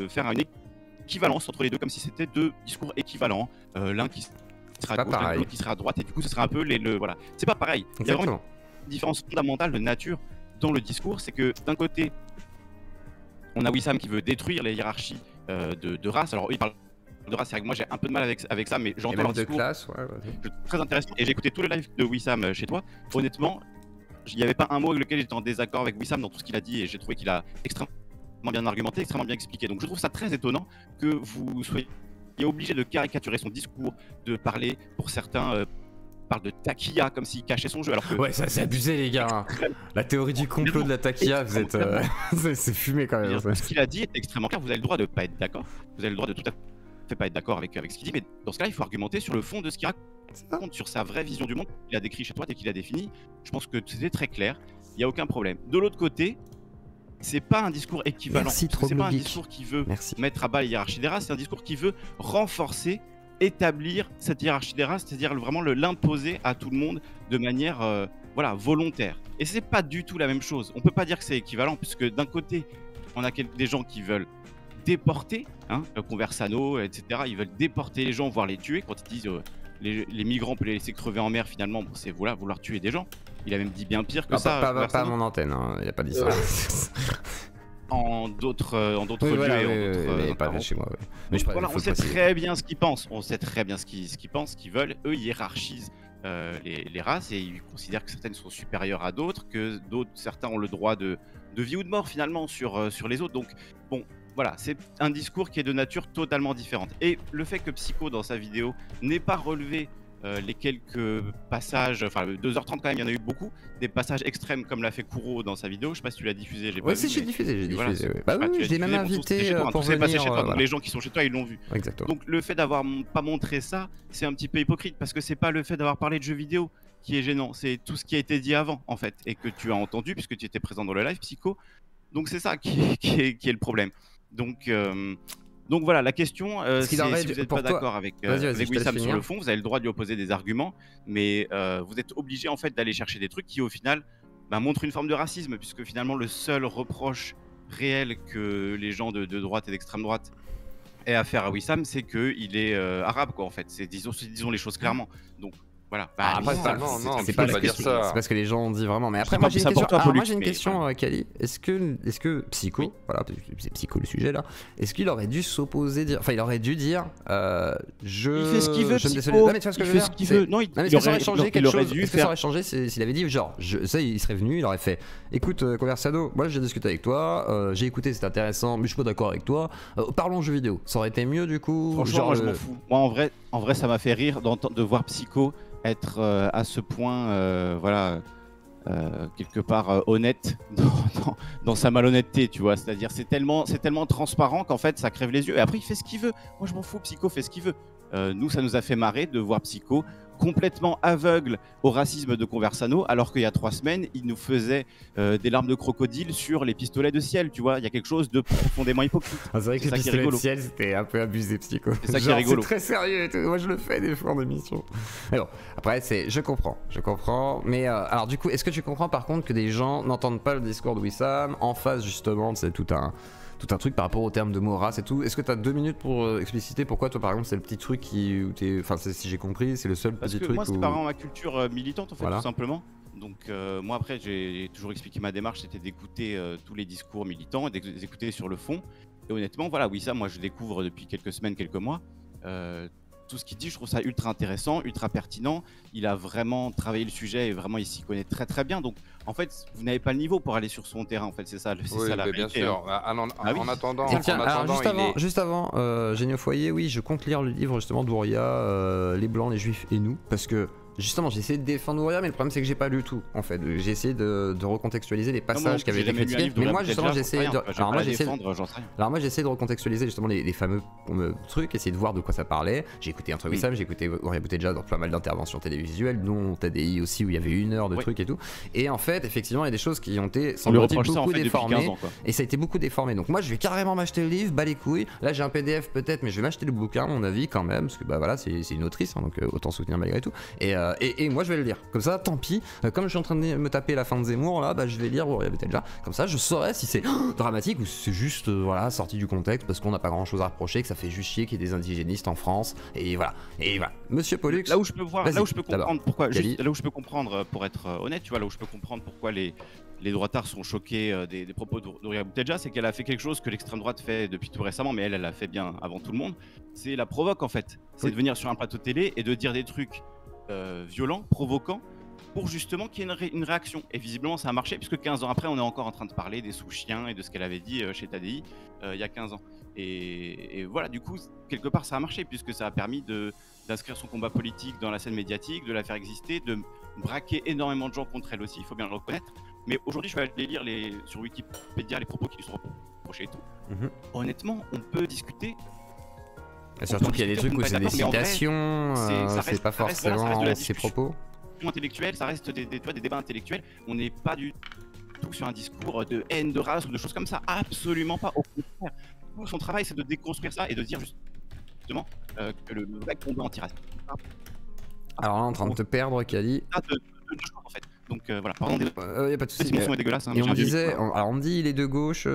faire une équivalence entre les deux, comme si c'était deux discours équivalents, l'un qui sera à gauche, l'autre qui sera à droite, et du coup ce sera un peu voilà. C'est pas pareil. Il y a vraiment une différence fondamentale de nature dans le discours, c'est que d'un côté, on a Wissam qui veut détruire les hiérarchies de race. Alors il parle de race, c'est vrai que moi j'ai un peu de mal avec ça, mais j'entends leur discours. Classe, très intéressant. Et j'ai écouté tout le live de Wissam chez toi. Honnêtement, il n'y avait pas un mot avec lequel j'étais en désaccord avec Wissam dans tout ce qu'il a dit, et j'ai trouvé qu'il a extrêmement bien argumenté, extrêmement bien expliqué. Donc je trouve ça très étonnant que vous soyez obligé de caricaturer son discours, de parler, pour certains, parle de taquilla comme s'il cachait son jeu. Alors que ouais, ça c'est abusé les gars. La théorie du complot de la taquilla, vous êtes, c'est fumé quand même. Ce qu'il a dit est extrêmement clair. Vous avez le droit de pas être d'accord. Vous avez le droit de tout à fait pas être d'accord avec ce qu'il dit, mais dans ce cas-là, il faut argumenter sur le fond de ce qu'il raconte, sur sa vraie vision du monde qu'il a décrit chez toi et qu'il a défini. Je pense que c'était très clair. Il n'y a aucun problème. De l'autre côté, c'est pas un discours équivalent. C'est pas un discours qui veut mettre à bas les hiérarchies des races. C'est un discours qui veut renforcer, établir cette hiérarchie des races, c'est-à-dire vraiment l'imposer à tout le monde de manière voilà, volontaire. Et c'est pas du tout la même chose. On peut pas dire que c'est équivalent, puisque d'un côté, on a des gens qui veulent déporter, hein, Conversano, etc. Ils veulent déporter les gens, voire les tuer. Quand ils disent les migrants, on peut les laisser crever en mer, finalement, bon, c'est voilà, vouloir tuer des gens. Il a même dit bien pire que non, ça. Pas à mon antenne, hein. Il a pas dit ça. En d'autres lieux, voilà, mais pas chez moi. Ouais. Mais donc, voilà, on sait très bien ce qu'ils pensent. On sait très bien ce qu'ils pensent, ce qu'ils veulent. Eux, ils hiérarchisent les races et ils considèrent que certaines sont supérieures à d'autres, que certains ont le droit de vie ou de mort finalement sur les autres. Donc bon, voilà, c'est un discours qui est de nature totalement différente. Et le fait que Psycho dans sa vidéo n'ait pas relevé les quelques passages, enfin 2h30 quand même, il y en a eu beaucoup, des passages extrêmes comme l'a fait Kuro dans sa vidéo. Je sais pas si tu l'as diffusé. Ouais, si j'ai diffusé. Voilà, bah oui, je l'ai même invité pour venir. Chez toi, donc les gens qui sont chez toi, ils l'ont vu. Exactement. Donc le fait d'avoir pas montré ça, c'est un petit peu hypocrite parce que c'est pas le fait d'avoir parlé de jeux vidéo qui est gênant, c'est tout ce qui a été dit avant en fait et que tu as entendu puisque tu étais présent dans le live Psycho. Donc c'est ça qui est le problème. Donc voilà, la question, si vous n'êtes pas d'accord avec Wissam sur le fond, vous avez le droit de lui opposer des arguments, mais vous êtes obligé en fait d'aller chercher des trucs qui au final montrent une forme de racisme, puisque finalement le seul reproche réel que les gens de droite et d'extrême droite aient à faire à Wissam, c'est qu'il est arabe quoi en fait. Disons les choses clairement. Donc voilà. C'est pas ce que les gens ont dit vraiment. Mais après, moi j'ai une question, Kali. Est-ce que Psycho, voilà, c'est Psycho le sujet là, est-ce qu'il aurait dû s'opposer, enfin il aurait dû dire, il fait ce qu'il veut, Psycho. Non mais tu vois ce que je veux dire. Il fait ce qu'il veut. Non, mais est-ce que ça aurait changé quelque chose? Est-ce que ça aurait changé s'il avait dit genre, ça il serait venu, il aurait fait, écoute Conversano, moi j'ai discuté avec toi, j'ai écouté, c'est intéressant, mais je suis pas d'accord avec toi. Parlons jeux vidéo. Ça aurait été mieux du coup. Franchement, moi je m'en fous. Moi en vrai, ça m'a fait rire de voir Psycho être à ce point, voilà, quelque part honnête dans sa malhonnêteté, tu vois. C'est-à-dire, c'est tellement transparent qu'en fait, ça crève les yeux. Et après, il fait ce qu'il veut. Moi, je m'en fous. Psycho fait ce qu'il veut. Nous, ça nous a fait marrer de voir Psycho complètement aveugle au racisme de Conversano, alors qu'il y a 3 semaines, il nous faisait des larmes de crocodile sur les pistolets de ciel, tu vois. Il y a quelque chose de profondément hypocrite. C'est vrai que les pistolets de ciel, c'était un peu abusé, Psycho. C'est ça qui est rigolo. C'est très sérieux et tout. Moi, je le fais des fois en émission. Mais bon, après, je comprends. Mais alors, du coup, est-ce que tu comprends par contre que des gens n'entendent pas le discours de Wissam en face, justement, c'est tout un truc par rapport au terme de mot race et tout. Est-ce que tu as 2 minutes pour expliciter pourquoi toi par exemple c'est le petit truc où t'es, enfin si j'ai compris, c'est le seul petit truc moi c'est par ma culture militante en fait, tout simplement. Donc moi après j'ai toujours expliqué ma démarche, c'était d'écouter tous les discours militants et d'écouter sur le fond. Et honnêtement voilà, oui ça moi je découvre depuis quelques semaines, quelques mois. Tout ce qu'il dit, je trouve ça ultra intéressant, ultra pertinent. Il a vraiment travaillé le sujet et vraiment il s'y connaît très très bien. Donc en fait, vous n'avez pas le niveau pour aller sur son terrain. En fait, c'est ça la vérité. Bien sûr. En attendant, juste avant, Génie au foyer, oui, je compte lire le livre justement d'Ouria, Les Blancs, les Juifs et nous, parce que justement, j'ai essayé de défendre Ouria, mais le problème c'est que j'ai pas lu tout en fait. J'ai essayé de recontextualiser les passages qui avaient été critiqués. Mais moi justement, j'ai essayé de. Alors moi j'ai essayé de recontextualiser justement les fameux trucs, essayer de voir de quoi ça parlait. J'ai écouté un truc Wissam, j'ai écouté Ouria Boutedja dans pas mal d'interventions télévisuelles, dont TDI aussi où il y avait 1 heure de trucs et tout. Et en fait, effectivement, il y a des choses qui ont été semble-t-il beaucoup déformées. Et ça a été beaucoup déformé. Donc moi, je vais carrément m'acheter le livre, bas les couilles. Là, j'ai un PDF peut-être, mais je vais m'acheter le bouquin, à mon avis quand même, parce que bah voilà, c'est une autrice, hein, donc autant soutenir malgré tout. Et Et moi je vais le lire. Comme ça, tant pis. Comme je suis en train de me taper la fin de Zemmour là, bah je vais lire Douria Boutedja. Comme ça, je saurai si c'est dramatique ou si c'est juste voilà sorti du contexte parce qu'on n'a pas grand chose à reprocher, que ça fait juste chier qu'il y ait des indigénistes en France. Et voilà. Monsieur Pollux. Là où je peux voir, là où je peux comprendre pourquoi, Kali. là où je peux comprendre pour être honnête, tu vois, là où je peux comprendre pourquoi les droitards sont choqués des propos de Douria Boutedja, c'est qu'elle a fait quelque chose que l'extrême droite fait depuis tout récemment, mais elle a fait bien avant tout le monde. C'est la provoque en fait. C'est de venir sur un plateau télé et de dire des trucs violents, provoquants, pour justement qu'il y ait une réaction. Et visiblement ça a marché, puisque 15 ans après, on est encore en train de parler des sous-chiens et de ce qu'elle avait dit chez Tadi il y a 15 ans. Et voilà, du coup, quelque part ça a marché, puisque ça a permis d'inscrire son combat politique dans la scène médiatique, de la faire exister, de braquer énormément de gens contre elle aussi, il faut bien le reconnaître. Mais aujourd'hui, je vais aller lire sur Wikipédia les propos qui lui sont reprochés et tout. Honnêtement, on peut discuter. Et surtout qu'il y a des trucs où c'est des citations, c'est pas forcément ses propos. Intellectuel, ça reste des débats intellectuels. On n'est pas du tout sur un discours de haine, de race ou de choses comme ça. Absolument pas. Au contraire, son travail, c'est de déconstruire ça et de dire justement que le vrai combat anti-raciste. Alors là, en train de te perdre, Kali. De choses, en fait. Donc voilà, pardon, y a pas de souci. Cette émission est dégueulasse. Hein, et on disait, alors on me dit il est de gauche,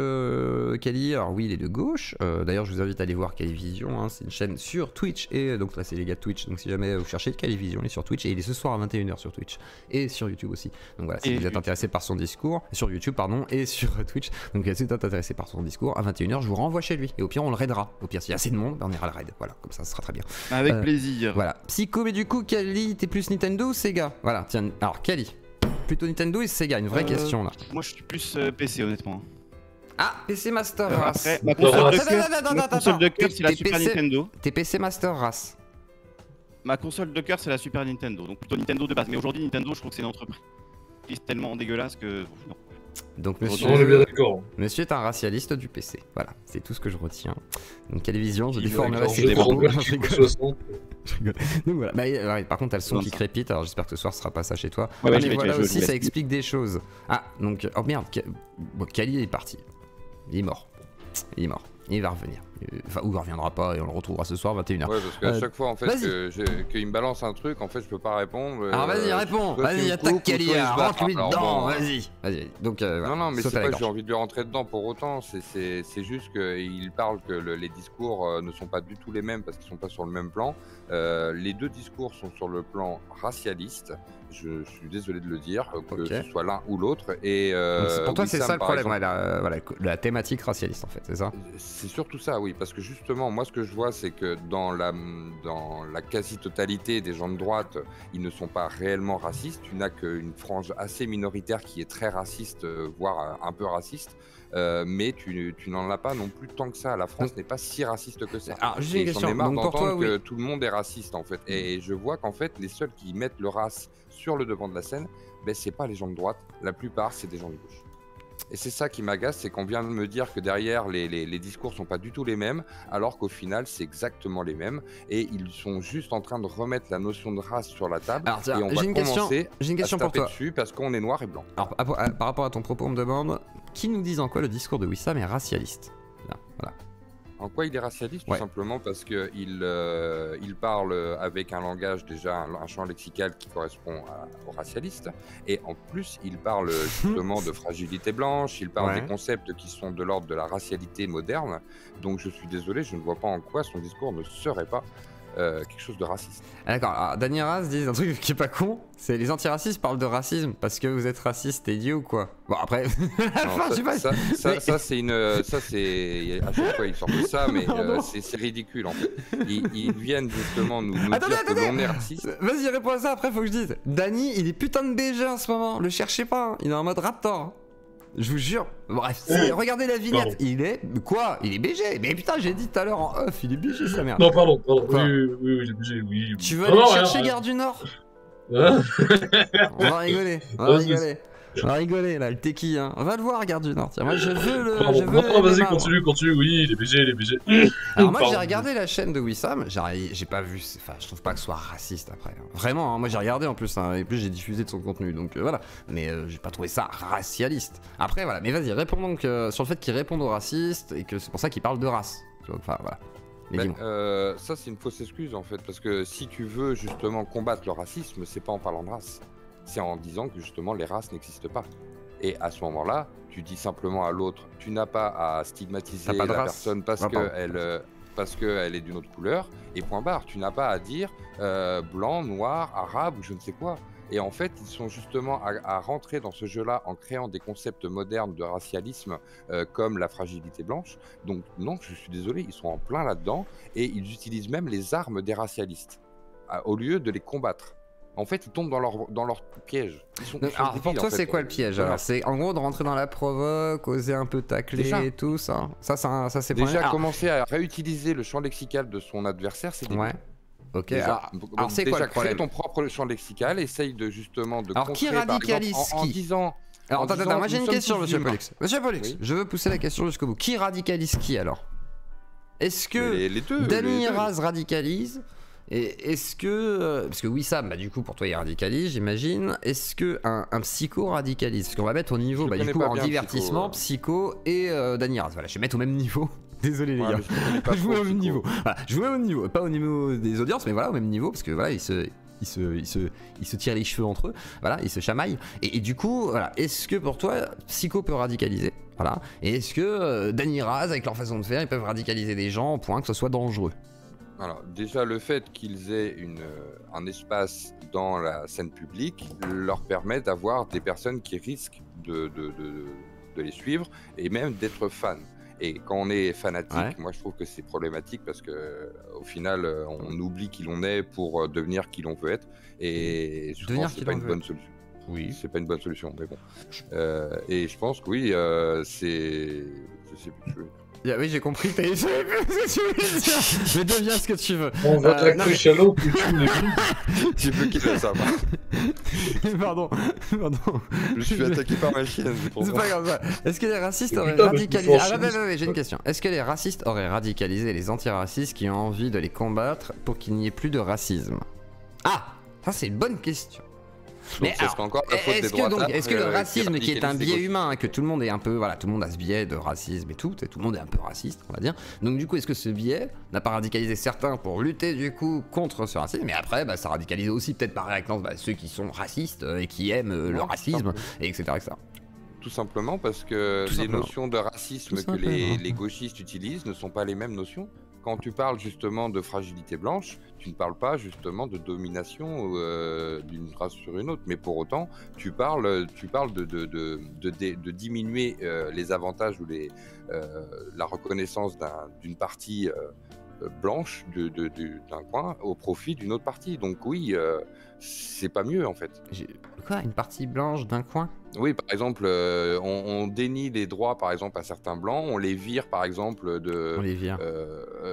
Kali. Alors oui, il est de gauche. D'ailleurs, je vous invite à aller voir Kalivision. Hein, c'est une chaîne sur Twitch et donc là, c'est les gars de Twitch. Donc si jamais vous cherchez Kalivision, il est sur Twitch et il est ce soir à 21h sur Twitch et sur YouTube aussi. Donc voilà, si vous êtes intéressé par son discours, sur YouTube pardon et sur Twitch. Donc si vous êtes intéressé par son discours à 21h, je vous renvoie chez lui et au pire on le raidera. Au pire, s'il y a assez de monde, on ira le raid. Voilà, comme ça, ce sera très bien. Avec plaisir. Voilà. Psycho, mais du coup, Kali, t'es plus Nintendo ou Sega? Voilà. Tiens, alors Kali. Plutôt Nintendo et Sega, une vraie question là. Moi je suis plus PC honnêtement. Ah, PC Master Race. Après, ma console de cœur c'est la Super Nintendo. T'es PC Master Race. Ma console de cœur c'est la Super Nintendo, donc plutôt Nintendo de base. Mais aujourd'hui Nintendo je trouve que c'est une entreprise tellement dégueulasse que... Non. Donc monsieur, on est bien d'accord. Monsieur est un racialiste du PC, voilà, c'est tout ce que je retiens. Donc Télévision, je Il déformerai d'accord, ses j'ai propos. compris, Je rigole. 60. Je rigole. Donc voilà, bah, par contre t'as le son qui crépite, alors j'espère que ce soir ce sera pas ça chez toi. Ouais, mais voilà aussi ça explique des choses. Ah, donc, oh merde, Kali est parti. Il est mort. Il est mort. Il va revenir. Enfin, ou il reviendra pas et on le retrouvera ce soir 21h. Ouais, parce qu'à chaque fois en fait qu'il me balance un truc, en fait je peux pas répondre. Alors vas-y, réponds, vas-y, attaque Kali, rentre-lui dedans, vas-y. Donc, non, mais c'est pas que j'ai envie de lui rentrer dedans pour autant, c'est juste qu'il parle que les discours ne sont pas du tout les mêmes parce qu'ils sont pas sur le même plan. Les deux discours sont sur le plan racialiste. Je suis désolé de le dire, que ce soit l'un ou l'autre. Et pour toi, c'est ça le problème, exemple, la thématique racialiste en fait, c'est ça? C'est surtout ça, oui, parce que justement, moi ce que je vois, c'est que dans la quasi-totalité des gens de droite, ils ne sont pas réellement racistes. Tu n'as qu'une frange assez minoritaire qui est très raciste, voire un peu raciste. Mais tu n'en as pas non plus tant que ça. La France n'est pas si raciste que ça. Alors, j'ai une question. J'en ai marre Donc, d'entendre que tout le monde est raciste en fait. Et je vois qu'en fait, les seuls qui mettent le race sur le devant de la scène, ben, c'est pas les gens de droite. La plupart, c'est des gens de gauche. Et c'est ça qui m'agace, c'est qu'on vient de me dire que derrière, les discours sont pas du tout les mêmes, alors qu'au final, c'est exactement les mêmes. Et ils sont juste en train de remettre la notion de race sur la table. Alors, tiens, et on va commencer à se taper dessus parce qu'on est noir et blanc. Alors, par rapport à ton propos, on me demande qui nous dit en quoi le discours de Wissam est racialiste. Là, voilà. En quoi il est racialiste? Tout simplement parce qu'il parle avec un langage déjà, un champ lexical qui correspond au racialiste. Et en plus, il parle justement de fragilité blanche, il parle des concepts qui sont de l'ordre de la racialité moderne. Donc je suis désolé, je ne vois pas en quoi son discours ne serait pas quelque chose de raciste. Ah, d'accord, alors Daniel Raz dit un truc qui est pas con, c'est les antiracistes parlent de racisme parce que vous êtes raciste, t'es idiot ou quoi? Bon après, ça c'est une... Ça c'est... À chaque fois ils sortent ça, mais c'est ridicule en fait. Ils viennent justement nous dire que l'on est raciste. Vas-y, réponds à ça, après faut que je dise. Dany, il est putain de BG en ce moment, le cherchez pas, hein. Il est en mode Raptor. Je vous jure. Bref, regardez la vignette. Pardon. Il est... Quoi? Il est BG. Mais putain, j'ai dit tout à l'heure en off, il est BG sa merde. Non, pardon. Oui, il est BG, oui. Tu veux aller chercher Gare du Nord? On va rigoler, on va rigoler là, le Teki, hein. On va le voir, Gare du Nord. Tiens, moi je veux le... Non, vas-y, continue, oui, il est BG. Alors moi j'ai regardé la chaîne de Wissam, j'ai pas vu, enfin je trouve pas que ce soit raciste après. Vraiment, hein. Moi j'ai regardé en plus, hein, et plus j'ai diffusé de son contenu, donc voilà. Mais j'ai pas trouvé ça racialiste. Après voilà, mais vas-y, réponds donc sur le fait qu'il réponde aux racistes et que c'est pour ça qu'il parle de race. Enfin voilà. Mais dis-moi. Ça, c'est une fausse excuse en fait, parce que si tu veux justement combattre le racisme, c'est pas en parlant de race, c'est en disant que justement les races n'existent pas. Et à ce moment-là, tu dis simplement à l'autre, tu n'as pas à stigmatiser la personne parce qu'elle est d'une autre couleur, et point barre. Tu n'as pas à dire blanc, noir, arabe ou je ne sais quoi. Et en fait, ils sont justement à rentrer dans ce jeu-là en créant des concepts modernes de racialisme comme la fragilité blanche. Donc non, je suis désolé, ils sont en plein là-dedans et ils utilisent même les armes des racialistes au lieu de les combattre. En fait, ils tombent dans leur piège. Alors pour toi, c'est quoi le piège? Alors, c'est en gros de rentrer dans la provoque, oser un peu tacler Déjà. et tout ça. Ça c'est déjà pas commencer à réutiliser le champ lexical de son adversaire, c'est débile. Ouais. Ok. Déjà, Alors c'est quoi le crée problème? ton propre champ lexical, essaye de justement de Alors qui contrer, par radicalise exemple, en qui? disant. Alors en attends, disant, moi j'ai nous une sommes question, tous monsieur humains. Pollux. Monsieur Pollux, Oui. je veux pousser la question jusqu'au bout. Qui radicalise qui alors? Est-ce que Mais les deux, Dany les deux. Raz radicalise? Et est-ce que. Parce que Wissam, bah, du coup, pour toi, il radicalise, j'imagine. Est-ce que un psycho radicalise? Parce qu'on va mettre au niveau, Je bah, du connais coup, pas en bien divertissement, psycho et Dany Raz. Voilà, je vais mettre au même niveau. Désolé, les Ouais, gars. mais je connais pas Je vous mets trop au même Psycho. niveau. Voilà, je vous mets au même niveau. Pas au niveau des audiences, mais voilà, au même niveau. Parce que voilà, ils se tirent les cheveux entre eux. Voilà, ils se chamaillent. Et du coup, voilà, est-ce que pour toi, Psycho peut radicaliser? Voilà. Et est-ce que Dany Raz, avec leur façon de faire, ils peuvent radicaliser des gens au point que ce soit dangereux? Alors, déjà, le fait qu'ils aient un espace dans la scène publique leur permet d'avoir des personnes qui risquent de les suivre et même d'être fans. Et quand on est fanatique, Ouais. moi je trouve que c'est problématique parce que au final, on oublie qui l'on est pour devenir qui l'on veut être. Et souvent, Devenir qui c'est pas l'on une veut bonne solution. Oui. C'est pas une bonne solution, mais bon. Et je pense que oui, c'est. Je sais plus. Oui, j'ai compris. Je savais plus ce que tu voulais dire. Mais deviens ce que tu veux. On va de la non, cruche à l'eau, puis tout les billes. Tu peux quitter ça. Pardon. Je suis attaqué par ma chienne. C'est pas grave. Ça. Est-ce que les racistes Mais auraient putain, mais radicalisé... tu Ah fais ouais, j'ai une question. Est-ce que les racistes auraient radicalisé les antiracistes qui ont envie de les combattre pour qu'il n'y ait plus de racisme? Ah, ça c'est une bonne question. Mais ça serait encore la faute des est-ce que, droitards, est-ce que le racisme, qui est un radicalisent les biais gauchistes. humain, que tout le monde est un peu, voilà, tout le monde a ce biais de racisme et tout le monde est un peu raciste, on va dire. Donc du coup, est-ce que ce biais n'a pas radicalisé certains pour lutter du coup contre ce racisme, mais après, bah, ça radicalise aussi peut-être par réactance ceux qui sont racistes et qui aiment le Non, racisme, et etc., etc. Tout simplement parce que Tout les simplement. notions de racisme Tout que les simplement. gauchistes utilisent ne sont pas les mêmes notions. Quand tu parles justement de fragilité blanche, tu ne parles pas justement de domination d'une race sur une autre, mais pour autant, tu parles de diminuer les avantages ou la reconnaissance d'une partie blanche d'un coin au profit d'une autre partie. Donc oui, c'est pas mieux en fait. Quoi, une partie blanche d'un coin? Oui, par exemple, on dénie les droits, par exemple, à certains blancs, on les vire, par exemple, On les vire.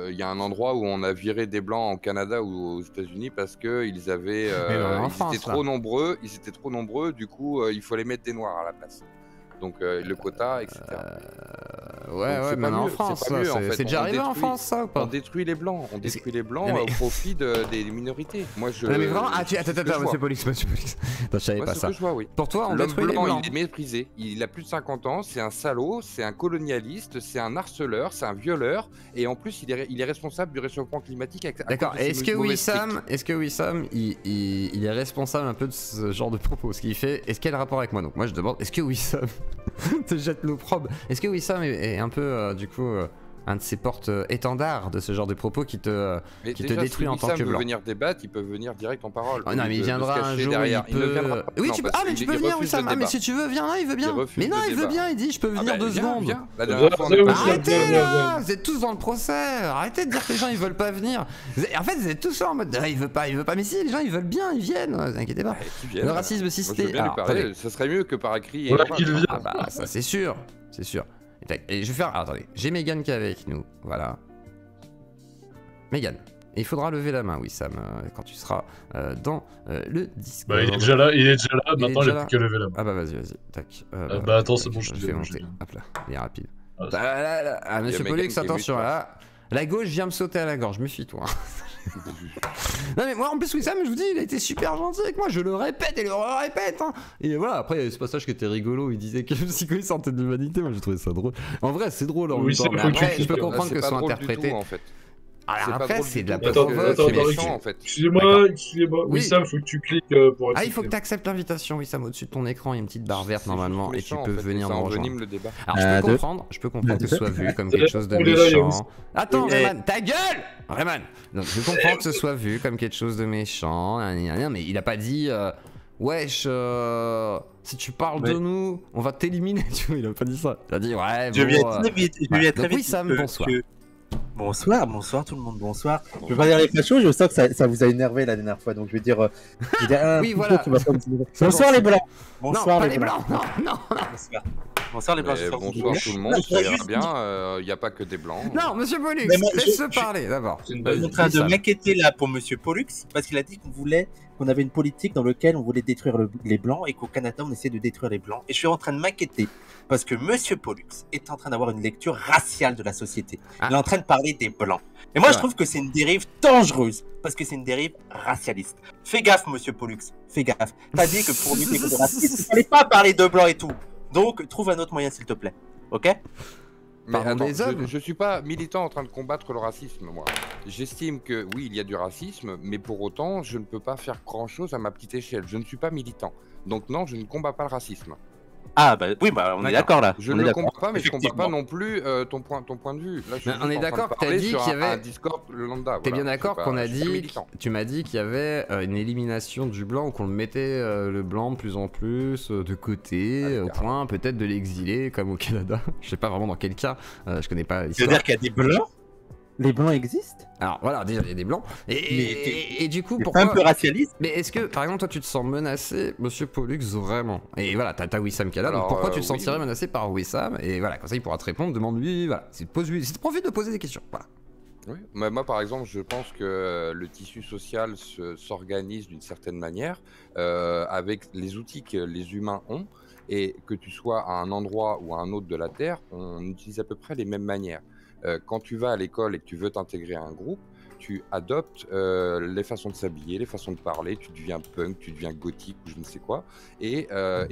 il y a un endroit où on a viré des blancs au Canada ou aux États-Unis parce qu'ils avaient, Mais non, en ils France, étaient là. trop nombreux, du coup, il fallait mettre des noirs à la place. Donc le quota, etc. Ouais, Donc, c'est mais pas en mieux, France, c'est pas mieux, en fait. c'est déjà On arrivé en détruit- France, ça ou On pas? détruit les blancs, Mais au mais- profit des minorités. Moi, je. Non mais vraiment, c'est ce que je attends, vois. monsieur Pollux. Attends, je savais Moi, pas c'est ce ça. que je vois, oui. Pour toi, on L'homme détruit les blanc, blancs. il est méprisé. Il a plus de 50 ans, c'est un salaud, c'est un colonialiste, c'est un harceleur, c'est un violeur, et en plus, il est responsable du réchauffement climatique. D'accord, est-ce que Wissam, il est responsable un peu de ce genre de propos? Ce qu'il fait, est-ce qu'il y a le rapport avec moi? Donc moi je demande, est-ce que Wissam te jette l'opprobre? Est-ce que Wissam est un peu, du coup, un de ces porte-étendards de ce genre de propos qui te détruit en tant que Si Wissam veut blanc? venir débattre, il peut venir direct en parole. Oh non, mais il viendra un jour, il ne peut... viendra pas. Oui, Non, tu peux... parce Ah, mais tu qu'il peux venir, refuse Wissam. le Ah, mais débat. si tu veux, viens là, il veut bien. Il refuse Mais non, le il veut débat. bien, il dit, je peux Ah venir bah, 2 viens, secondes. viens. La dernière fois, on a Viens, pas- Wissam. Arrêtez Viens, là, viens. vous êtes tous dans le procès. Arrêtez de dire que les gens ils veulent pas venir. En fait, vous êtes tous là en mode il veut pas. Mais si, les gens ils veulent bien, ils viennent. Ne vous inquiétez pas. Eh, qu'il vienne. Le racisme Moi, je veux systémique. bien lui Alors, parler. attendez. Ça serait mieux que par écrit. Voilà oral. qu'il vient. Ah bah ça c'est sûr, c'est sûr. Et je vais faire. Attendez, j'ai Megan qui est avec nous. Voilà. Megan. Et il faudra lever la main, Wissam, quand tu seras dans le Discord. Bah, il est déjà là, Il est maintenant il déjà a là. plus qu'à lever la main. Ah bah vas-y, tac. Bah, attends, c'est bon, je te vais dis, monter. Hop là, il est rapide. Ah, Ah, monsieur Megan Pollux, qui est attention muette, là. La gauche vient me sauter à la gorge, méfie-toi. Non mais moi en plus Wissam, je vous dis, il a été super gentil avec moi, je le répète et le répète hein. Et voilà, après il y a ce passage qui était rigolo, il disait que Psycho il sortait de l'humanité, moi j'ai trouvé ça drôle. En vrai c'est drôle en Oui, même temps, c'est mais foutu, après je peux c'est comprendre C'est que pas ce soit drôle du interprété. tout, en fait. Alors C'est pas après, drôle c'est du de la tout, parce que provoque. c'est attends, méchant, en fait. Excusez-moi, Oui. Wissam, faut que tu cliques pour Ah, il faut que accepter. tu acceptes l'invitation, Wissam, au-dessus de ton écran, il y a une petite barre verte C'est normalement, juste et tu méchant, peux en fait, venir ça nous rejoindre. envenime le débat. Alors je peux comprendre que ce soit vu comme C'est quelque chose de on est là, il y a méchant. Attends, Eh. Rayman, ta gueule Rayman. Donc je comprends que ce soit vu comme quelque chose de méchant, mais il a pas dit wesh, si tu parles de nous, on va t'éliminer, tu vois, il a pas dit ça. Il a dit ouais, Je viens bon, très vite. Je voilà. viens très Donc vite. Wissam, parce bonsoir. que- Bonsoir tout le monde, bonsoir. Je vais pas dire les fachos, je sens que ça vous a énervé la dernière fois, donc je vais dire. Oui, voilà. Bonsoir les blancs. Non, Bonsoir pas les blancs. non. Bonsoir. Bonsoir les blancs. Mais j'espère que vous bonsoir allez tout le bien. monde, Non, ça je ira voudrais bien, il n'y a pas que des blancs. Non, monsieur Pollux, Mais moi, laisse-le je- parler d'abord. C'est une Je suis en bonne train de Wissam. m'inquiéter là pour Monsieur Pollux parce qu'il a dit qu'on avait une politique dans laquelle on voulait détruire les blancs et qu'au Canada on essayait de détruire les blancs. Et je suis en train de m'inquiéter parce que Monsieur Pollux est en train d'avoir une lecture raciale de la société. Ah. Il est en train de parler des blancs. Et moi C'est je trouve que c'est une dérive dangereuse parce que c'est une dérive racialiste. Fais gaffe Monsieur Pollux, fais gaffe. T'as dit que pour lutter contre le racisme, il fallait pas parler de blancs et tout. Donc trouve un autre moyen s'il te plaît. Ok? Mais Pardon attends, des hommes. je suis pas militant en train de combattre le racisme, moi. J'estime que oui, il y a du racisme, mais pour autant, je ne peux pas faire grand-chose à ma petite échelle. Je ne suis pas militant. Donc non, je ne combats pas le racisme. Ah bah oui, bah on est d'accord là. Je On ne est le d'accord. combat pas, mais je combats pas Effectivement. non plus ton point de vue. Là, je suis Mais on juste est en train de d'accord que t'as parler dit sur qu'il y un avait- Discord lambda. T'es voilà. bien d'accord Je suis qu'on pas- a je suis pas dit, militant. tu m'as dit qu'il y avait une élimination du blanc ou qu'on le mettait le blanc de plus en plus de côté, Ah, au carrément. point peut-être de l'exiler comme au Canada. Je sais pas vraiment dans quel cas, je connais pas Ça veut l'histoire. dire qu'il y a des blancs? Les blancs existent? Alors voilà, déjà il y a des blancs. Et du coup, C'est pas un peu pourquoi racialiste? Mais est-ce que, par exemple, toi tu te sens menacé, monsieur Pollux, vraiment? Et voilà, t'as Wissam qui est là, donc Alors, pourquoi tu te oui, sentirais oui. menacé par Wissam? Et voilà, comme ça il pourra te répondre, demande-lui, voilà. C'est profite de poser des questions, voilà. Oui. Mais moi, par exemple, je pense que le tissu social s'organise d'une certaine manière avec les outils que les humains ont et que tu sois à un endroit ou à un autre de la Terre, on utilise à peu près les mêmes manières. Quand tu vas à l'école et que tu veux t'intégrer à un groupe, tu adoptes les façons de s'habiller, les façons de parler, tu deviens punk, tu deviens gothique ou je ne sais quoi, et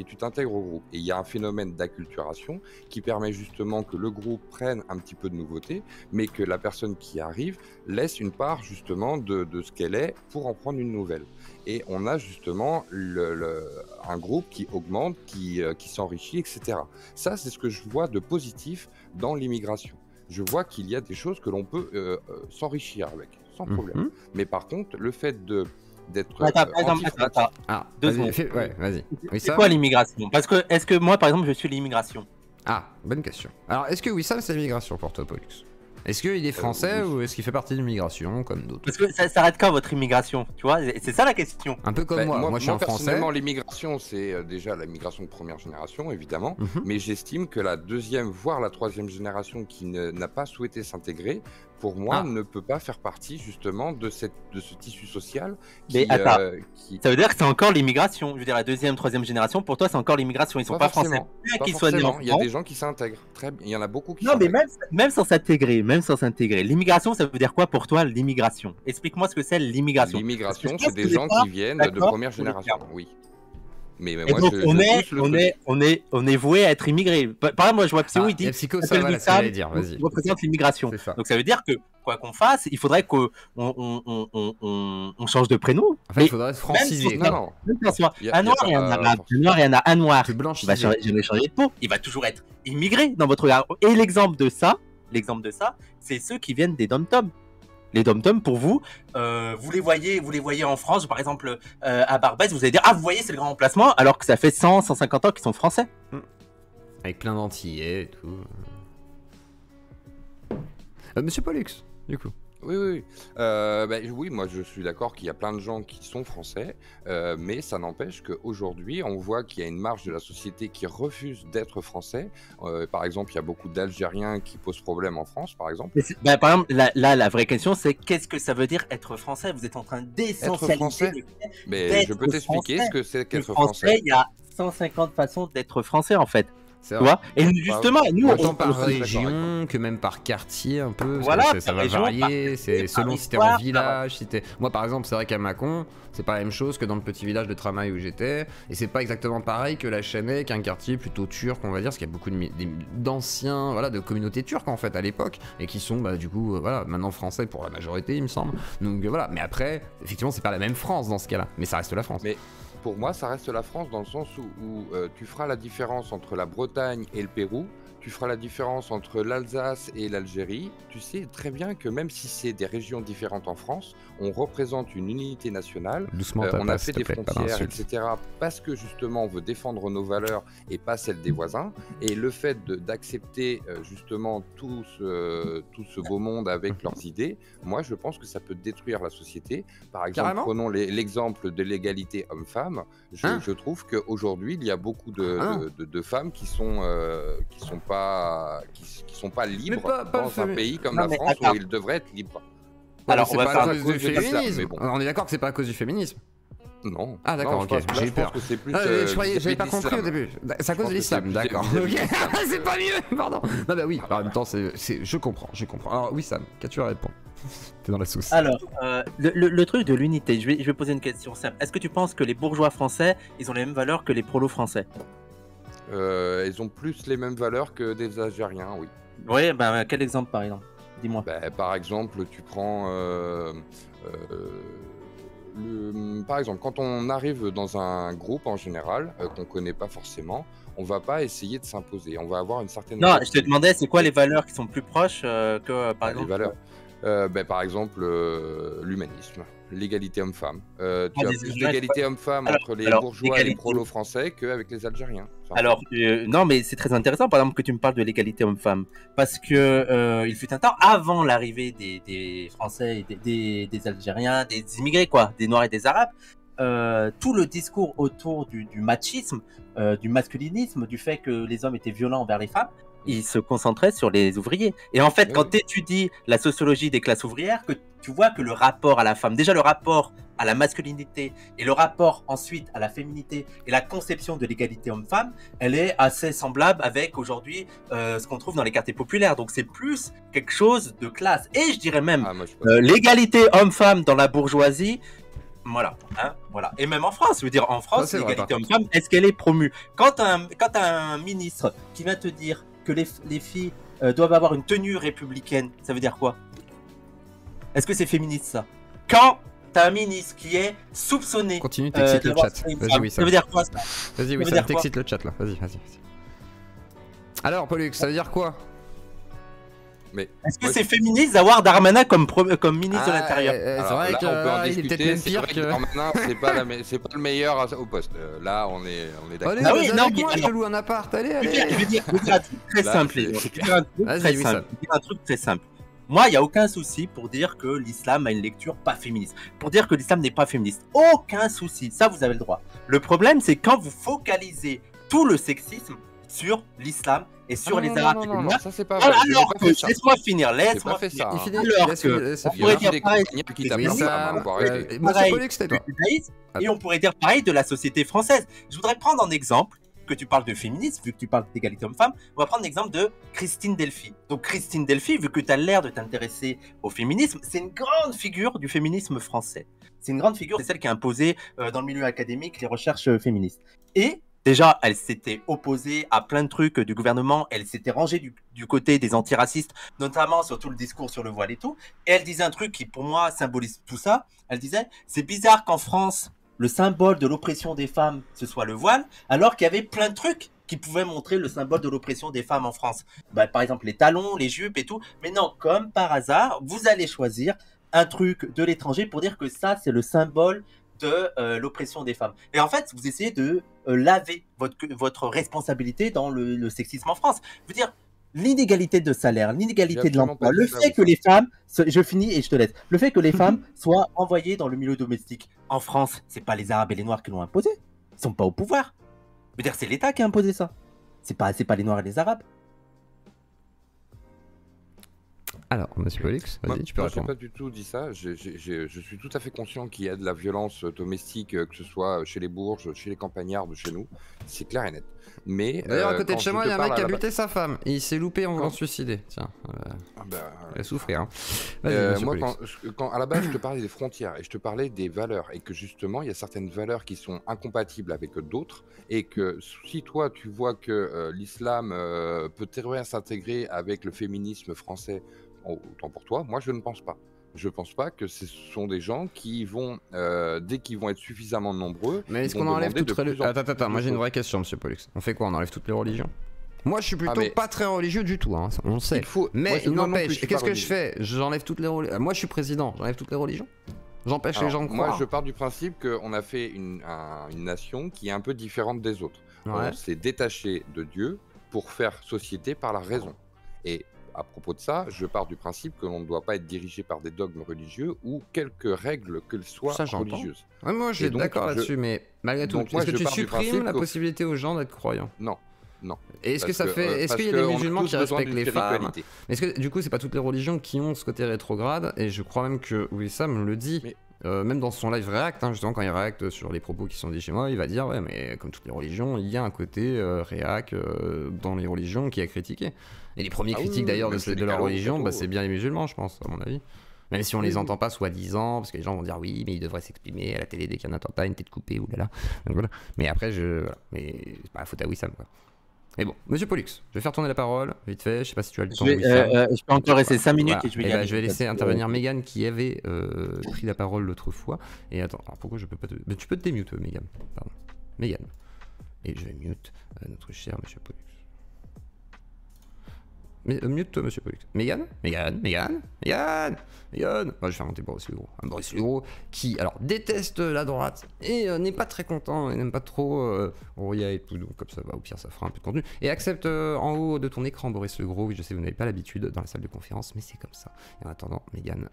tu t'intègres au groupe. Et il y a un phénomène d'acculturation qui permet justement que le groupe prenne un petit peu de nouveauté, mais que la personne qui arrive laisse une part justement de ce qu'elle est pour en prendre une nouvelle. Et on a justement un groupe qui augmente, qui s'enrichit, etc. Ça, c'est ce que je vois de positif dans l'immigration. Je vois qu'il y a des choses que l'on peut s'enrichir avec, sans problème. Mhm. Mais par contre, le fait d'être Attends. Ah, Deux vas-y, secondes. ouais, vas-y. C'est Wissam? quoi l'immigration? Parce que, est-ce que moi, par exemple, je suis l'immigration? Ah, bonne question. Alors, est-ce que Wissam c'est l'immigration pour toi, Pollux? Est-ce qu'il est français oui. ou est-ce qu'il fait partie de l'immigration comme d'autres? Parce que ça s'arrête quand votre immigration? Tu vois, c'est ça la question. Un peu comme Ben, moi je suis un français. personnellement, l'immigration, c'est déjà la migration de première génération, évidemment. Mhm. Mais j'estime que la deuxième, voire la troisième génération qui n'a pas souhaité s'intégrer, pour moi, Ah. ne peut pas faire partie justement de ce tissu social Mais attends. qui... Ça veut dire que c'est encore l'immigration. Je veux dire, la deuxième, troisième génération, pour toi, c'est encore l'immigration. Ils sont pas français. forcément. Bien Pas qu'ils soient nés en forcément. Il y a France. des gens qui s'intègrent. Très bien. Il y en a beaucoup qui Non, mais s'intègrent. même sans s'intégrer, l'immigration, ça veut dire quoi pour toi, l'immigration? Explique-moi ce que c'est l'immigration. L'immigration, Parce que c'est je des gens pense qui viennent de d'accord, première tous les génération. termes. Oui. Mais Et moi, donc, je on pousse le truc. est voué à être immigré. Par exemple, moi, je vois Psyo, Ah, il dit. et Psycho, ça appelle va, là, Wissam, ça allait dire, vas-y. représente l'immigration. C'est ça. Donc ça veut dire que quoi qu'on fasse, il faudrait qu'on on change de prénom. En fait, il faudrait se franciser. Non, non. Même si on soit Y a- un y a noir pas, et un arabe, forcément. un noir et un noir, Te il va blanchiser. jamais changer de peau. Il va toujours être immigré dans votre regard. Et l'exemple de ça, c'est ceux qui viennent des dom-toms. Les dom-toms, pour vous, vous les voyez en France, par exemple à Barbès, vous allez dire, ah, vous voyez, c'est le grand remplacement, alors que ça fait 100, 150 ans qu'ils sont français. Avec plein d'antillais et tout. Monsieur Pollux, du coup. Oui, oui, oui. Oui, moi je suis d'accord qu'il y a plein de gens qui sont français, mais ça n'empêche qu'aujourd'hui, on voit qu'il y a une marge de la société qui refuse d'être français. Par exemple, il y a beaucoup d'Algériens qui posent problème en France, par exemple. Par exemple, la vraie question, c'est qu'est-ce que ça veut dire être français? Vous êtes en train d'essentialiser français le fait Mais d'être je peux t'expliquer français. ce que c'est Le qu'être français, français. il y a 150 façons d'être français, en fait. C'est Tu vrai. vois. Et justement, nous, Autant on par d'accord avec région que même par quartier un peu. parce Voilà, que ça par va région, varier. par C'est quartier, selon par si t'es en histoire, village, si t'es. Moi par exemple, c'est vrai qu'à Mâcon, c'est pas la même chose que dans le petit village de Tramaï où j'étais, et c'est pas exactement pareil que la Chênaie, qu'un quartier plutôt turc, on va dire, parce qu'il y a beaucoup d'anciens, voilà, de communautés turques en fait à l'époque, et qui sont du coup, voilà, maintenant français pour la majorité, il me semble. Donc voilà. Mais après, effectivement, c'est pas la même France dans ce cas-là, mais ça reste la France. Mais pour moi, ça reste la France dans le sens où tu feras la différence entre la Bretagne et le Pérou, tu feras la différence entre l'Alsace et l'Algérie. Tu sais très bien que même si c'est des régions différentes en France, on représente une unité nationale. Doucement, On a fait s'il te des plaît, pas frontières, d'insultes. etc. parce que justement on veut défendre nos valeurs et pas celles des voisins. Et le fait d'accepter justement tout ce beau monde avec leurs idées, moi je pense que ça peut détruire la société. Par exemple, Carrément. prenons l'exemple de l'égalité homme-femme. Je trouve qu'aujourd'hui il y a beaucoup de femmes qui sont pas libres pas dans un pays comme Non, la mais France attends. où ils devraient être libres. Alors, c'est on va pas faire à un cause cause du de l'islam, féminisme. mais bon. On est d'accord que c'est pas à cause du féminisme. Non. Ah d'accord, Non, ok, je pense- là, j'ai je peur. pense que c'est plus. Je croyais, j'avais vis-à-vis pas de compris au l'islam. début. C'est à cause de pense que l'islam, c'est d'accord. vis-à-vis de Ok. l'islam. C'est pas mieux, pardon. Non bah oui, en même temps, je comprends. Alors oui Sam, qu'as-tu à répondre? T'es dans la sauce. Alors, le truc de l'unité, je vais poser une question simple. Est-ce que tu penses que les bourgeois français, ils ont les mêmes valeurs que les prolos français? Ils ont plus les mêmes valeurs que des Algériens, oui. Oui, ben quel exemple par exemple? Dis-moi. Par exemple, tu prends. Par exemple, quand on arrive dans un groupe en général, qu'on connaît pas forcément, on va pas essayer de s'imposer. On va avoir une certaine. Non, je te demandais, c'est quoi les valeurs qui sont plus proches que par Les exemple valeurs. Par exemple, l'humanisme, l'égalité homme-femme. Tu as des plus Algériens, d'égalité homme-femme Alors- entre les alors, bourgeois et les l'égalité- prolos français qu'avec les Algériens. Alors, non, mais c'est très intéressant, par exemple, que tu me parles de l'égalité homme-femme. Parce que il fut un temps, avant l'arrivée des Français et des Algériens, des immigrés, quoi, des Noirs et des Arabes, tout le discours autour du machisme, du masculinisme, du fait que les hommes étaient violents envers les femmes, il se concentrait sur les ouvriers. Et en fait, Oui. quand tu étudies la sociologie des classes ouvrières, que tu vois que le rapport à la femme, déjà le rapport à la masculinité et le rapport ensuite à la féminité et la conception de l'égalité homme-femme, elle est assez semblable avec aujourd'hui ce qu'on trouve dans les quartiers populaires. Donc c'est plus quelque chose de classe. Et je dirais même Moi, je suis pas- l'égalité homme-femme dans la bourgeoisie. Voilà, hein, voilà. Et même en France, je veux dire, en Ça, France, c'est vrai, l'égalité par contre. homme-femme, est-ce qu'elle est promue? Quand t'as un ministre qui va te dire que les filles doivent avoir une tenue républicaine, ça veut dire quoi? Est-ce que c'est féministe ça? Quand t'as un ministre qui est soupçonné Continue, t'excites le d'avoir chat. tué une Vas-y femme, oui ça Sam. veut dire quoi ça? Vas-y veut oui dire Sam, quoi t'excites le chat là. Vas-y. Alors Pollux, ça veut dire quoi? Est-ce que Moi, c'est féministe d'avoir Darmanin comme ministre de l'Intérieur? C'est Alors vrai là, que on peut en il est peut-être discuter. même C'est pire vrai que. Darmanin, c'est pas le meilleur au poste. Là, on est d'accord. Allez, Ah oui, vas-y non, avec mais moi, je te alors- loue un appart, allez, Je vais allez. dire un truc très Là, simple. c'est- les gars. c'est Je vais dire un truc Vas-y, très oui, simple. Sam. Je vais dire un truc très simple. Moi, il n'y a aucun souci pour dire que l'islam a une lecture pas féministe. Pour dire que l'islam n'est pas féministe. Aucun souci. Ça, vous avez le droit. Le problème, c'est quand vous focalisez tout le sexisme sur l'islam et sur les Arabes. et les Noirs. ça c'est pas vrai. Alors Je n'ai pas que, fait ça. laisse-moi finir, J'ai laisse-moi pas fait finir. ça. Il hein. finit, Alors laisse- que- laisse- on Il y pourrait a dire des pareil. compagnies qui Oui, tapent Oui, dans la main, Sam, on va arrêter. Monsieur Pareil. Pollux, tais-toi. du judaïsme, et on pourrait dire pareil de la société française. Je voudrais prendre en exemple que tu parles de féminisme, vu que tu parles d'égalité homme-femme, on va prendre l'exemple de Christine Delphi. Donc Christine Delphi, vu que tu as l'air de t'intéresser au féminisme, c'est une grande figure du féminisme français. C'est une grande figure, c'est celle qui a imposé dans le milieu académique les recherches féministes. Et déjà, elle s'était opposée à plein de trucs du gouvernement, elle s'était rangée du côté des antiracistes, notamment sur tout le discours sur le voile et tout. Et elle disait un truc qui, pour moi, symbolise tout ça. Elle disait, c'est bizarre qu'en France, le symbole de l'oppression des femmes, ce soit le voile, alors qu'il y avait plein de trucs qui pouvaient montrer le symbole de l'oppression des femmes en France. Par exemple, les talons, les jupes et tout. Mais non, comme par hasard, vous allez choisir un truc de l'étranger pour dire que ça, c'est le symbole de l'oppression des femmes. Et en fait, vous essayez de laver votre responsabilité dans le sexisme en France. Je veux dire, l'inégalité de salaire, l'inégalité de absolument l'emploi, pas le dit ça, fait oui. que les femmes, je finis et je te laisse, le fait que les femmes soient envoyées dans le milieu domestique en France, c'est pas les Arabes et les Noirs qui l'ont imposé, ils sont pas au pouvoir. Je veux dire, c'est l'État qui a imposé ça. C'est pas les Noirs et les Arabes. Alors, Monsieur Pollux, Moi, vas-y, tu peux moi, j'ai répondre. pas du tout dit ça. Je suis tout à fait conscient qu'il y a de la violence domestique, que ce soit chez les bourges, chez les campagnards de chez nous. C'est clair et net. Mais D'ailleurs, à côté de quand chez je moi, te il y a un mec parle qui a à la buté sa femme. Et il s'est loupé en voulant Quand- se suicider. Tiens, Ah bah, il va souffrir. Hein. Vas-y, monsieur moi, Pollux. quand à la base je te parlais des frontières et je te parlais des valeurs et que justement il y a certaines valeurs qui sont incompatibles avec d'autres et que si toi tu vois que l'islam peut très bien s'intégrer avec le féminisme français, autant pour toi, moi je ne pense pas. Je pense pas que ce sont des gens qui vont, dès qu'ils vont être suffisamment nombreux, Mais est-ce ils qu'on vont enlève demander toutes de les plus en religions? Attends, plus moi de j'ai une choses. vraie question, monsieur Pollux. On fait quoi? On enlève toutes les religions? Moi je suis plutôt mais- pas très religieux du tout, hein, on le sait. Il faut. Mais moi, il moi non plus, n'empêche, je suis qu'est-ce pas que je fais? J'enlève toutes les religions. Moi je suis président, j'enlève toutes les religions? J'empêche les Alors, gens de moi, croire. je pars du principe qu'on a fait une nation qui est un peu différente des autres. Ouais. On s'est détaché de Dieu pour faire société par la raison. Et à propos de ça, je pars du principe que l'on ne doit pas être dirigé par des dogmes religieux ou quelques règles qu'elles soient Ça, j'entends. religieuses. Ouais, moi je Et suis donc, d'accord je- là-dessus, mais malgré tout, donc, moi, est-ce que je tu pars du supprimes principe la que- possibilité aux gens d'être croyants? Non, non. Et est-ce que Parce ça fait. Est-ce parce qu'il y a des qu'on musulmans tous qui besoin respectent d'une les femmes? spiritualité. Est-ce que du coup c'est pas toutes les religions qui ont ce côté rétrograde? Et je crois même que Wissam le dit. Mais- Même dans son live React, hein, justement quand il réacte sur les propos qui sont dits chez moi, il va dire ouais mais comme toutes les religions, il y a un côté réac dans les religions qui est critiqué. Et les premiers Ah oui, critiques oui, d'ailleurs même de chez les leur cathos, religion, bah, cathos. c'est bien les musulmans je pense, à mon avis. Même si on Oui, les oui. entend pas soi-disant, parce que les gens vont dire oui mais ils devraient s'exprimer à la télé dès qu'il y a un attentat, une tête coupée, oulala. Donc voilà. Mais après voilà. Mais c'est pas la faute à Wissam quoi. Mais bon, monsieur Pollux, je vais faire tourner la parole, vite fait, je sais pas si tu as le temps. Wissam. Je peux encore rester 5 minutes Voilà. et je vais Eh y ben, aller. je vais laisser intervenir Megan qui avait pris la parole l'autre fois. Et attends, alors pourquoi je peux pas te. Mais tu peux te démute, Megan. Pardon. Megan. Et je vais mute notre cher monsieur Pollux. Mais mute monsieur Pollux. Megan. Moi, je vais faire monter Boris le Gros. Un Boris le Gros qui, alors, déteste la droite et n'est pas très content et n'aime pas trop Auria et tout. Donc, comme ça, au pire, ça fera un peu de contenu. Et accepte en haut de ton écran Boris le Gros. Oui, je sais, vous n'avez pas l'habitude dans la salle de conférence, mais c'est comme ça. Et en attendant, Megan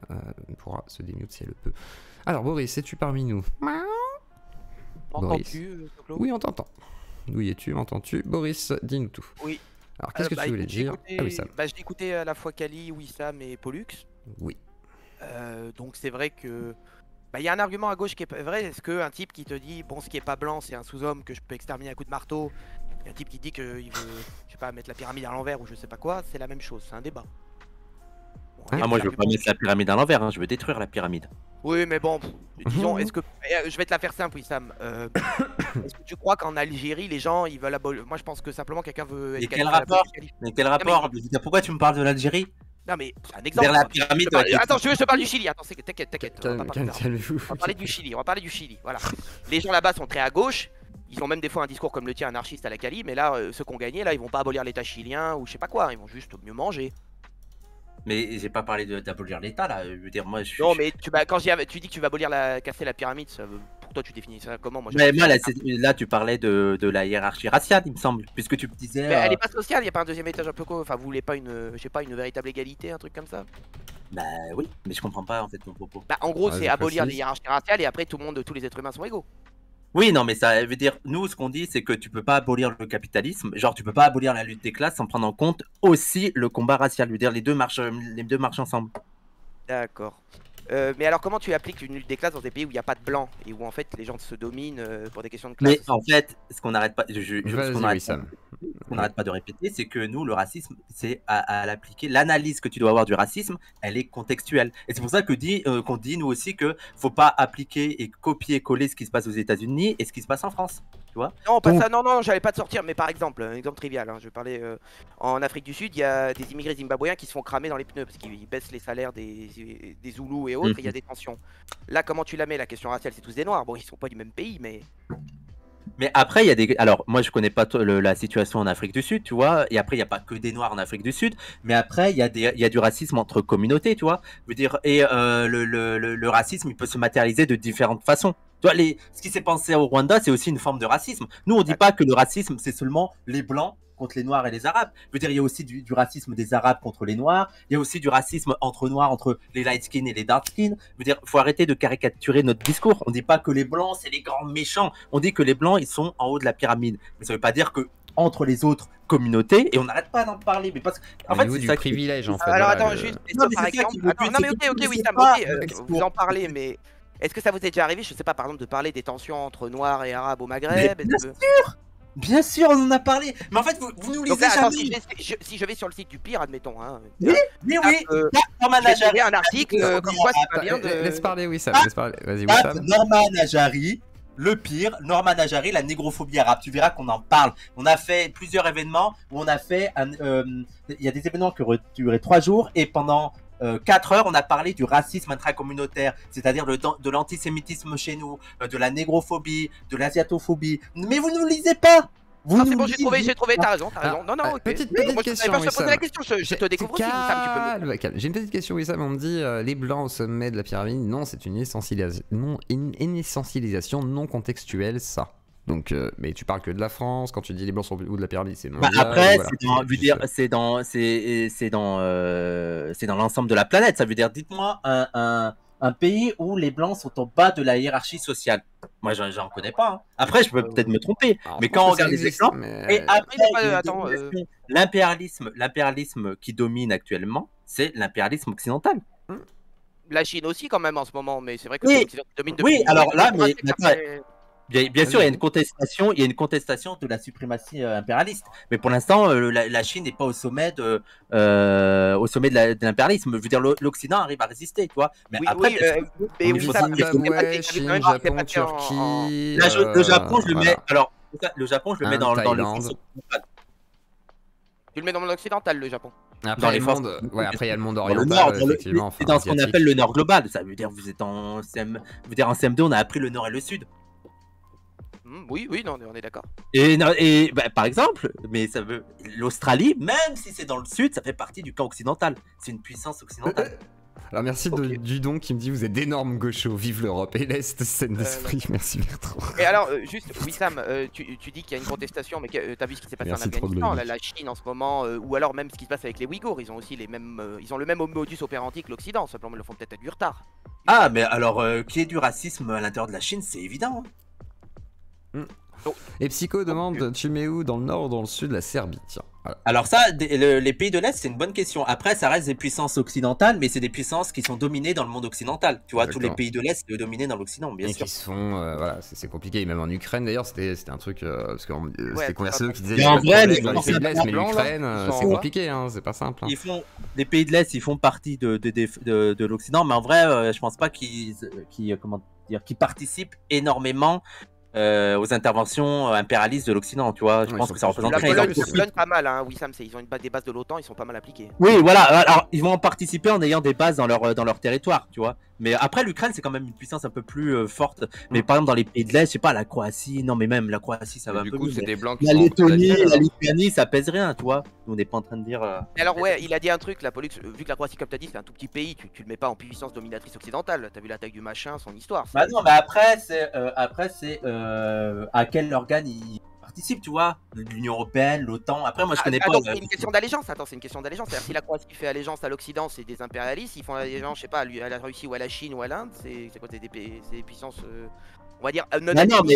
pourra se démute si elle le peut. Alors, Boris, es-tu parmi nous? M'entends-tu, Toclo? Oui, on t'entend. D'où es-tu? M'entends-tu? Boris, dis-nous tout. Oui. Alors, qu'est-ce que tu voulais écoute, dire? Ah oui, ça. j'ai écouté à la fois Kali, Wissam et Pollux. Oui. Donc c'est vrai que il y a un argument à gauche qui est vrai. Est-ce qu'un type qui te dit bon, ce qui est pas blanc c'est un sous-homme que je peux exterminer à coup de marteau, et un type qui dit qu'il veut, je sais pas, mettre la pyramide à l'envers ou je sais pas quoi, c'est la même chose, c'est un débat. Bon, il y a Ah, moi, des je veux pas arguments- mettre la pyramide à l'envers, hein, je veux détruire la pyramide. Oui, mais bon, disons, est-ce que je vais te la faire simple, Wissam. Est-ce que tu crois qu'en Algérie les gens ils veulent abolir? Moi je pense que simplement quelqu'un veut. Et être quel qualifié à la rapport? police qualifiée. Mais quel rapport? Pourquoi tu me parles de l'Algérie? Non mais c'est un exemple. Vers la quoi. pyramide. Je te parle- ouais, Attends, je te parle du Chili. Attends, t'inquiète. on va pas parler de ça. Calmez-vous. On va parler du Chili, voilà. Les gens là-bas sont très à gauche, ils ont même des fois un discours comme le tien, anarchiste à la Cali, mais là, ceux qui ont gagné, là, ils vont pas abolir l'État chilien ou je sais pas quoi, ils vont juste mieux manger. Mais j'ai pas parlé d'abolir l'État là. Je veux dire, moi, je suis. Non, mais quand tu dis que tu vas abolir casser la pyramide, pour toi, tu définis ça comment? Moi, Mais moi, là, tu parlais de la hiérarchie raciale, il me semble, puisque tu me disais. Mais elle est pas sociale, il y a pas un deuxième étage un peu quoi? Enfin, vous voulez pas je sais pas, une véritable égalité, un truc comme ça? Bah oui, mais je comprends pas en fait ton propos. Bah, en gros, Ouais, c'est je abolir précise. les hiérarchies raciales et après, tous les êtres humains sont égaux. Oui, non, mais ça veut dire, nous, ce qu'on dit, c'est que tu peux pas abolir le capitalisme, genre tu peux pas abolir la lutte des classes sans prendre en compte aussi le combat racial. Je veux dire, les deux marchent ensemble. D'accord. Mais alors, comment tu appliques une lutte des classes dans des pays où il n'y a pas de blanc et où en fait les gens se dominent pour des questions de classe? Mais en fait, ce qu'on n'arrête pas, ce qu'on Vas-y, arrête Wissam. qu'on n'arrête pas de répéter, c'est que nous, le racisme, c'est à l'appliquer. L'analyse que tu dois avoir du racisme, elle est contextuelle. Et c'est pour ça que qu'on dit, nous aussi, que faut pas appliquer et copier-coller ce qui se passe aux États-Unis et ce qui se passe en France. Tu vois? Non, pas Donc- ça, non, j'allais pas te sortir, mais par exemple, un exemple trivial, hein, je parlais en Afrique du Sud, il y a des immigrés zimbabwéens qui se font cramer dans les pneus parce qu'ils baissent les salaires des Zoulous et autres, et il y a des tensions. Là, comment tu la mets, la question raciale? C'est tous des noirs, bon, ils sont pas du même pays, mais. Mais après, il y a des. Alors, moi, je connais pas la situation en Afrique du Sud, tu vois. Et après, il n'y a pas que des Noirs en Afrique du Sud. Mais après, il y a du racisme entre communautés, tu vois. Je veux dire, et le racisme, il peut se matérialiser de différentes façons. Tu vois, ce qui s'est passé au Rwanda, c'est aussi une forme de racisme. Nous, on dit pas que le racisme, c'est seulement les Blancs contre les Noirs et les Arabes. Je veux dire, il y a aussi du racisme des Arabes contre les Noirs. Il y a aussi du racisme entre Noirs, entre les light skin et les dark skin. Je veux dire, faut arrêter de caricaturer notre discours. On dit pas que les Blancs, c'est les grands méchants. On dit que les Blancs, ils sont en haut de la pyramide. Mais ça veut pas dire que entre les autres communautés, et on n'arrive pas d'en parler, mais parce que Au niveau du privilège, en fait. Alors voilà, attends, juste, Non, mais par c'est ça qui exemple. me Attends, bute, non, mais c'est ok, que oui, c'est ça pas me le vous en parlez, mais est-ce que ça vous est déjà arrivé, je sais pas, par exemple, de parler des tensions entre Noirs et Arabes au Maghreb? Mais bien Est-ce que- Bien sûr, on en a parlé. Mais en fait, vous nous Donc lisez là, attends, jamais. si je vais sur le site du pire, admettons, hein, Oui, oui, oui. Norman je vais Najari. trouver un article comme quoi c'est pas bien de... Laisse parler Wissam, laisse parler. Vas-y Tape Wissam. Norman Najari, le pire, Norman Najari, la négrophobie arabe. Tu verras qu'on en parle. On a fait plusieurs événements où on a fait il y a des événements qui ont duré 3 jours et pendant 4 heures, on a parlé du racisme intracommunautaire, c'est-à-dire de l'antisémitisme chez nous, de la négrophobie, de l'asiatophobie. Mais vous ne lisez pas. Non, c'est bon, j'ai trouvé, t'as raison. Non, non, ok. Petite Moi, je question, savais pas, je te Wissam. posais la question, je te découvre aussi, Wissam, tu peux me... Calme. J'ai une petite question, Wissam. On me dit les blancs au sommet de la pyramide. Non, c'est une essentialisation non contextuelle, ça. Donc, mais tu parles que de la France. Quand tu dis les blancs sont au bout de la pyramide, c'est mondial. Après, voilà. c'est dans l'ensemble de la planète. Ça veut dire, dites-moi un pays où les blancs sont au bas de la hiérarchie sociale. Moi, j'en connais pas. Hein. Après, je peux peut-être me tromper. Alors, Mais quand on regarde les exemples, et après, attends, l'impérialisme qui domine actuellement, c'est l'impérialisme occidental. La Chine aussi, quand même, en ce moment, mais c'est vrai que Oui. l'Occident domine depuis... Oui, alors là, mais Après- bien sûr, il y a une contestation de la suprématie impérialiste. Mais pour l'instant, la Chine n'est pas au sommet de l'impérialisme. Je veux dire, l'Occident arrive à résister, tu vois. Mais Oui, après, oui, on mais est oui, sur ça, Zimbabwe, Chine, Japon, Turquie. le Japon, je le mets. voilà. Alors, le Japon, je le mets dans le Thaïlande. Tu le mets dans le monde occidental, le Japon. Après, dans il y a les le forces- monde, ouais, après, il y a le monde Dans le oriental, nord, effectivement. c'est dans ce qu'on appelle le nord global. Ça veut dire, vous êtes en en CM2, on a appris le nord et le sud. Oui, oui, non, on est d'accord. Et par exemple, mais ça veut l'Australie, même si c'est dans le sud, ça fait partie du camp occidental. C'est une puissance occidentale. Alors merci Dudon qui me dit vous êtes d'énormes gauchos, vive l'Europe et l'Est, scène d'esprit, merci Bertrand. Et alors, juste, Wissam, tu dis qu'il y a une contestation, mais t'as vu ce qui s'est passé Merci en trop de Afghanistan, logique. la Chine en ce moment, ou alors même ce qui se passe avec les Ouïghours, ils ont aussi les mêmes, ils ont le même modus operandi que l'Occident, simplement ils le font peut-être à du retard. Ah, mais alors, qu'il y ait du racisme à l'intérieur de la Chine, c'est évident. Hein. Et Psycho demande tu mets où, dans le nord ou dans le sud, la Serbie? Tiens, voilà. Alors ça, les pays de l'Est, c'est une bonne question. Après, ça reste des puissances occidentales, mais c'est des puissances qui sont dominées dans le monde occidental. Tu vois, tous les Exactement. pays de l'Est sont dominés dans l'Occident, bien Et sûr. qui se font, voilà, c'est compliqué, et même en Ukraine d'ailleurs, c'était un truc, parce que c'était Converso qui disait Mais en vrai, les dans les pays de l'Est, mais blancs, là, l'Ukraine, ils sont c'est en bas. compliqué, hein, c'est pas simple. Hein. Les pays de l'Est, ils font partie de l'Occident, mais en vrai, je pense pas qu'ils participent énormément aux interventions impérialistes de l'Occident, tu vois. Je Ouais, pense ils que ça sont représente La plus- rien. Pologne pas mal, hein, Wissam, ils ont des bases de l'OTAN, ils sont pas mal appliqués. Oui, voilà. Alors, ils vont en participer en ayant des bases dans leur territoire, tu vois. Mais après, l'Ukraine, c'est quand même une puissance un peu plus forte. Mais par exemple, dans les pays de l'Est, je sais pas, la Croatie, non, mais même la Croatie, ça Mais va un du peu coup, mieux, c'est mais des blancs qui la sont en Lettonie, dessous de la la Lituanie, ça pèse rien, tu vois. Nous, on n'est pas en train de dire. Mais alors, ouais, il a dit un truc, la Pollux, vu que la Croatie, comme t'as dit, c'est un tout petit pays, tu le mets pas en puissance dominatrice occidentale. T'as vu la taille du machin, son histoire. Bah non, mais après, c'est à quel organe il participe, tu vois. L'Union Européenne, l'OTAN. Après, moi, je connais pas. Donc, c'est une question d'allégeance. Attends, c'est une question d'allégeance. C'est-à-dire, si la Croatie fait allégeance à l'Occident, c'est des impérialistes. Ils font allégeance, je sais pas, à la Russie ou à la Chine ou à l'Inde. C'est quoi, c'est des puissances, on va dire, non Non, mais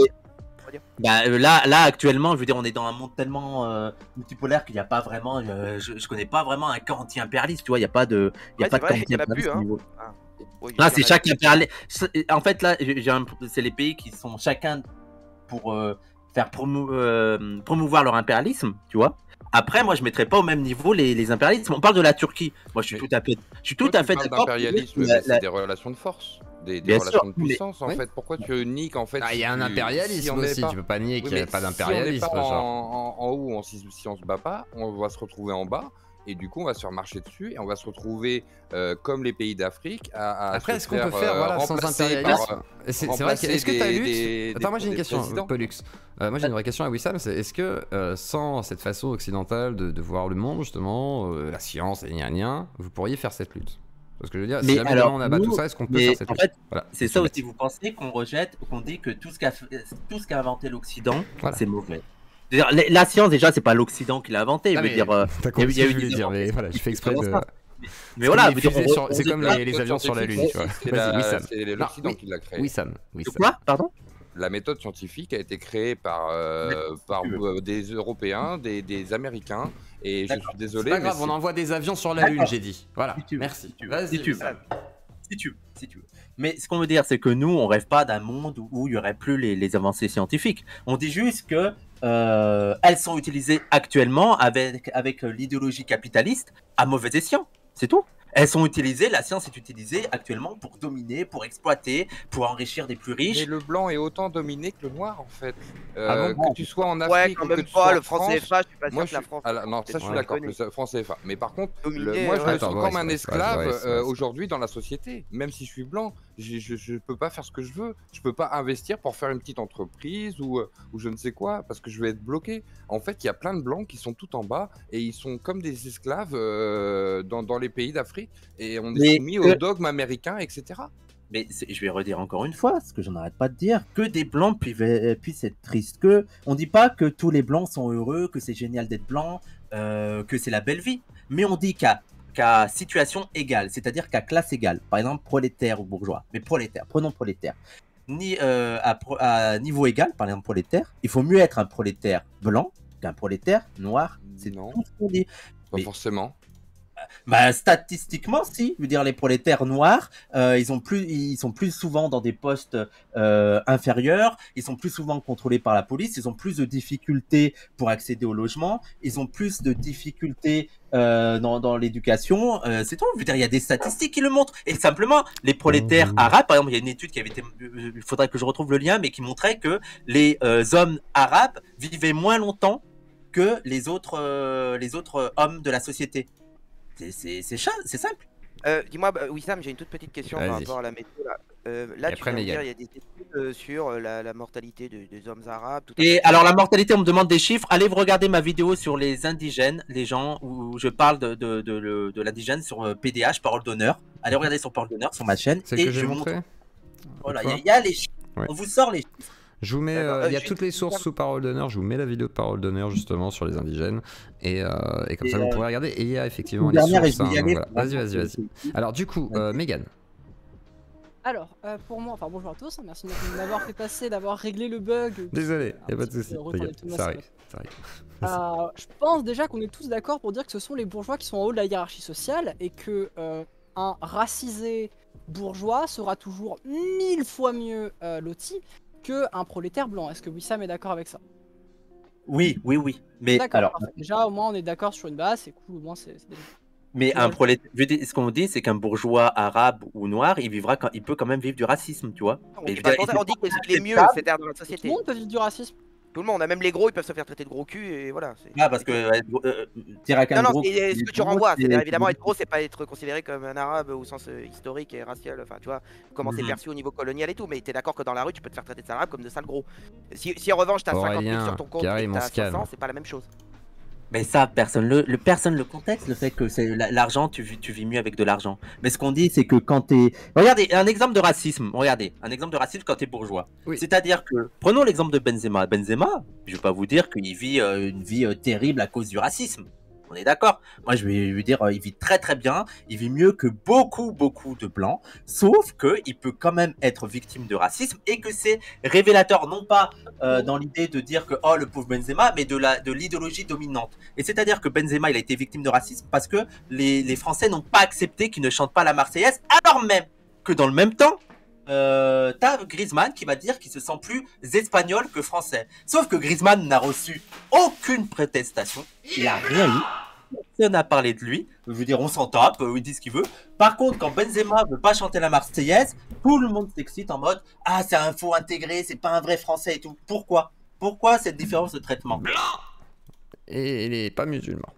on va dire. bah, là, actuellement, je veux dire, on est dans un monde tellement multipolaire qu'il n'y a pas vraiment. Je connais pas vraiment un camp anti-impérialiste, tu vois. Il n'y a pas de. Il y a Ouais, pas c'est de vrai, camp il y en a anti-impérialiste plus, au hein. niveau. Oui, Là, il y c'est en a- chaque impérialiste. En fait, là, c'est les pays qui sont chacun pour faire promouvoir leur impérialisme, tu vois. Après, moi, je mettrais pas au même niveau les impérialismes. On parle de la Turquie. Moi, je suis tout à fait d'accord. d'impérialisme, mais c'est des relations de force, des Bien relations sûr, de puissance en oui. fait. Pourquoi tu niques en fait Ah, il y a un si impérialisme on est aussi, pas- tu peux pas nier Oui, qu'il n'y a mais pas si on d'impérialisme. n'est pas genre. en haut, si on se bat pas, on va se retrouver en bas. Et du coup, on va se faire marcher dessus et on va se retrouver comme les pays d'Afrique à Après, se est-ce qu'on peut faire, faire voilà, sans remplacer impérialisme par, C'est vrai remplacer que. Est-ce que t'as lu des Attends, moi j'ai une des question, présidents. Pollux. Moi j'ai une vraie question à Wissam, c'est est-ce que sans cette façon occidentale de voir le monde, justement, la science et rien, vous pourriez faire cette lutte? Parce que je veux dire, si Mais jamais alors, demain on abat nous, tout ça, est-ce qu'on peut mais faire cette en lutte? fait, Voilà, c'est ça bête. aussi. Vous pensez qu'on rejette, qu'on dit que tout ce qu'a inventé l'Occident, Voilà. c'est mauvais. C'est-à-dire, la science, déjà, c'est pas l'Occident qui l'a inventé. Je Ah, veux mais dire, t'as il y a compris ce eu que je des voulais dire, mais inventions voilà, je fais exprès qui de. commencent C'est mais voilà, comme je les veux dire, fusées sur- on c'est comme rejette les avions sur la Lune, tu vois. C'est Vas-y, Wissam. l'Occident Non, qui l'a créé. Wissam, de Wissam. quoi, pardon? La méthode scientifique a été créée par des Européens, des Américains, et je D'accord. suis C'est désolé. pas mais grave, on envoie des avions sur la Lune, D'accord. j'ai dit. Voilà, Si tu veux, merci. si tu veux, Vas-y, si tu veux. Wissam. Si tu veux. Mais ce qu'on veut dire, c'est que nous, on rêve pas d'un monde où il y aurait plus les avancées scientifiques. On dit juste que elles sont utilisées actuellement avec l'idéologie capitaliste à mauvais escient. C'est tout. Elles sont utilisées, la science est utilisée actuellement pour dominer, pour exploiter, pour enrichir des plus riches. Mais le blanc est autant dominé que le noir, en fait. Ah bon Que tu sois en Ouais, Afrique quand ou que même tu sois pas, en le franc France, CFA, je suis pas sûr moi, que la France. non, ça je suis Ouais. d'accord, le franc CFA. Mais par contre, Dominé, moi je me Attends, sens ouais, comme c'est un vrai, esclave c'est vrai. aujourd'hui dans la société. Même si je suis blanc, je peux pas faire ce que je veux. Je peux pas investir pour faire une petite entreprise ou je ne sais quoi, parce que je vais être bloqué. En fait, il y a plein de blancs qui sont tout en bas et ils sont comme des esclaves dans les pays d'Afrique et on est Mais soumis au dogme américain, etc. Mais je vais redire encore une fois, ce que je n'arrête pas de dire, que des blancs puissent être tristes. Que on dit pas que tous les blancs sont heureux, que c'est génial d'être blanc, que c'est la belle vie. Mais on dit qu'à situation égale, c'est-à-dire qu'à classe égale, par exemple prolétaire ou bourgeois, mais prolétaire, prenons prolétaire, à niveau égal, par exemple prolétaire, il faut mieux être un prolétaire blanc qu'un prolétaire noir. C'est Non. tout ce qu'on dit. Pas Mais- forcément. Bah, statistiquement, si. Je veux dire, les prolétaires noirs, ils sont plus souvent dans des postes inférieurs, ils sont plus souvent contrôlés par la police, ils ont plus de difficultés pour accéder au logement, ils ont plus de difficultés dans l'éducation. C'est tout. Je veux dire, il y a des statistiques qui le montrent. Et simplement, les prolétaires arabes, par exemple, il y a une étude qui avait été, il faudrait que je retrouve le lien, mais qui montrait que les hommes arabes vivaient moins longtemps que les autres hommes de la société. C'est simple. Dis-moi, Wissam, j'ai une toute petite question par Vas-y. rapport à la météo. Là, Et tu après, viens de dire, Mégane. il y a des études sur la mortalité des hommes arabes. Tout à Et fait. alors la mortalité, on me demande des chiffres. Allez vous regarder ma vidéo sur les indigènes, les gens où je parle de l'indigène sur PDH, Parole d'honneur. Allez regarder sur Parole d'honneur sur ma chaîne. C'est et que j'ai je montré. montre. Voilà, Une fois. il y a les chiffres. Ouais. On vous sort les chiffres. Je vous mets, D'accord. il y a Juste toutes les sources sous parole d'honneur. Je vous mets la vidéo de parole d'honneur justement sur les indigènes et comme Et, ça vous pourrez regarder. Et il y a effectivement une les dernière, et sources. je vais y hein, aller. donc voilà. Vas-y. Alors du coup, Mégane. Alors, pour moi, enfin bonjour à tous, hein, merci de m'avoir fait passer, d'avoir réglé le bug. Désolé, Un y a pas de petit peu souci. retardé Regarde, tout le ça monde, arrive, ça arrive. Je pense déjà qu'on est tous d'accord pour dire que ce sont les bourgeois qui sont en haut de la hiérarchie sociale et que un racisé bourgeois sera toujours 1000 fois mieux loti qu'un prolétaire blanc. Est-ce que Wissam est d'accord avec ça? Oui. Mais D'accord, alors, parfait. Déjà au moins on est d'accord sur une base, c'est cool, au moins c'est déjà... mais un prolétaire, ce qu'on dit, c'est qu'un bourgeois arabe ou noir, il peut quand même vivre du racisme, tu vois. On Mais dit je pas veux le dire, contraire, on dit qu'il est mieux, acceptable. c'est-à-dire dans la Tout le société. monde peut vivre du racisme. Tout le monde, même les gros, ils peuvent se faire traiter de gros cul et voilà. Ah, parce que dire à Non, qu'un non, gros. c'est ce que tu gros, renvoies. c'est- C'est-à-dire, évidemment, être gros, c'est pas être considéré comme un arabe au sens historique et racial. Enfin, tu vois, comment c'est Mhm. perçu au niveau colonial et tout. Mais t'es d'accord que dans la rue, tu peux te faire traiter de sale arabe comme de sale gros. Si en revanche, t'as 50 000 sur ton compte et Karim, que on t'as se calme. 500, c'est pas la même chose. Mais ça, personne le contexte, le fait que c'est l'argent, tu vis mieux avec de l'argent. Mais ce qu'on dit, c'est que quand t'es... Regardez, un exemple de racisme. Regardez, un exemple de racisme quand t'es bourgeois. Oui. C'est-à-dire que, prenons l'exemple de Benzema. Benzema, je vais pas vous dire qu'il vit une vie terrible à cause du racisme. On est d'accord. Moi, je vais lui dire, il vit très très bien. Il vit mieux que beaucoup de blancs. Sauf que il peut quand même être victime de racisme et que c'est révélateur, non pas dans l'idée de dire que oh le pauvre Benzema, mais de l'idéologie dominante. Et c'est-à-dire que Benzema, il a été victime de racisme parce que les Français n'ont pas accepté qu'il ne chante pas la Marseillaise, alors même que dans le même temps, t'as Griezmann qui va dire qu'il se sent plus espagnol que français. Sauf que Griezmann n'a reçu aucune protestation. Il a rien eu. Personne n'a parlé de lui. Je veux dire, on s'en tape, il dit ce qu'il veut. Par contre, quand Benzema veut pas chanter la Marseillaise, tout le monde s'excite en mode ah, c'est un faux intégré, c'est pas un vrai français et tout. Pourquoi cette différence de traitement? Et il est pas musulman.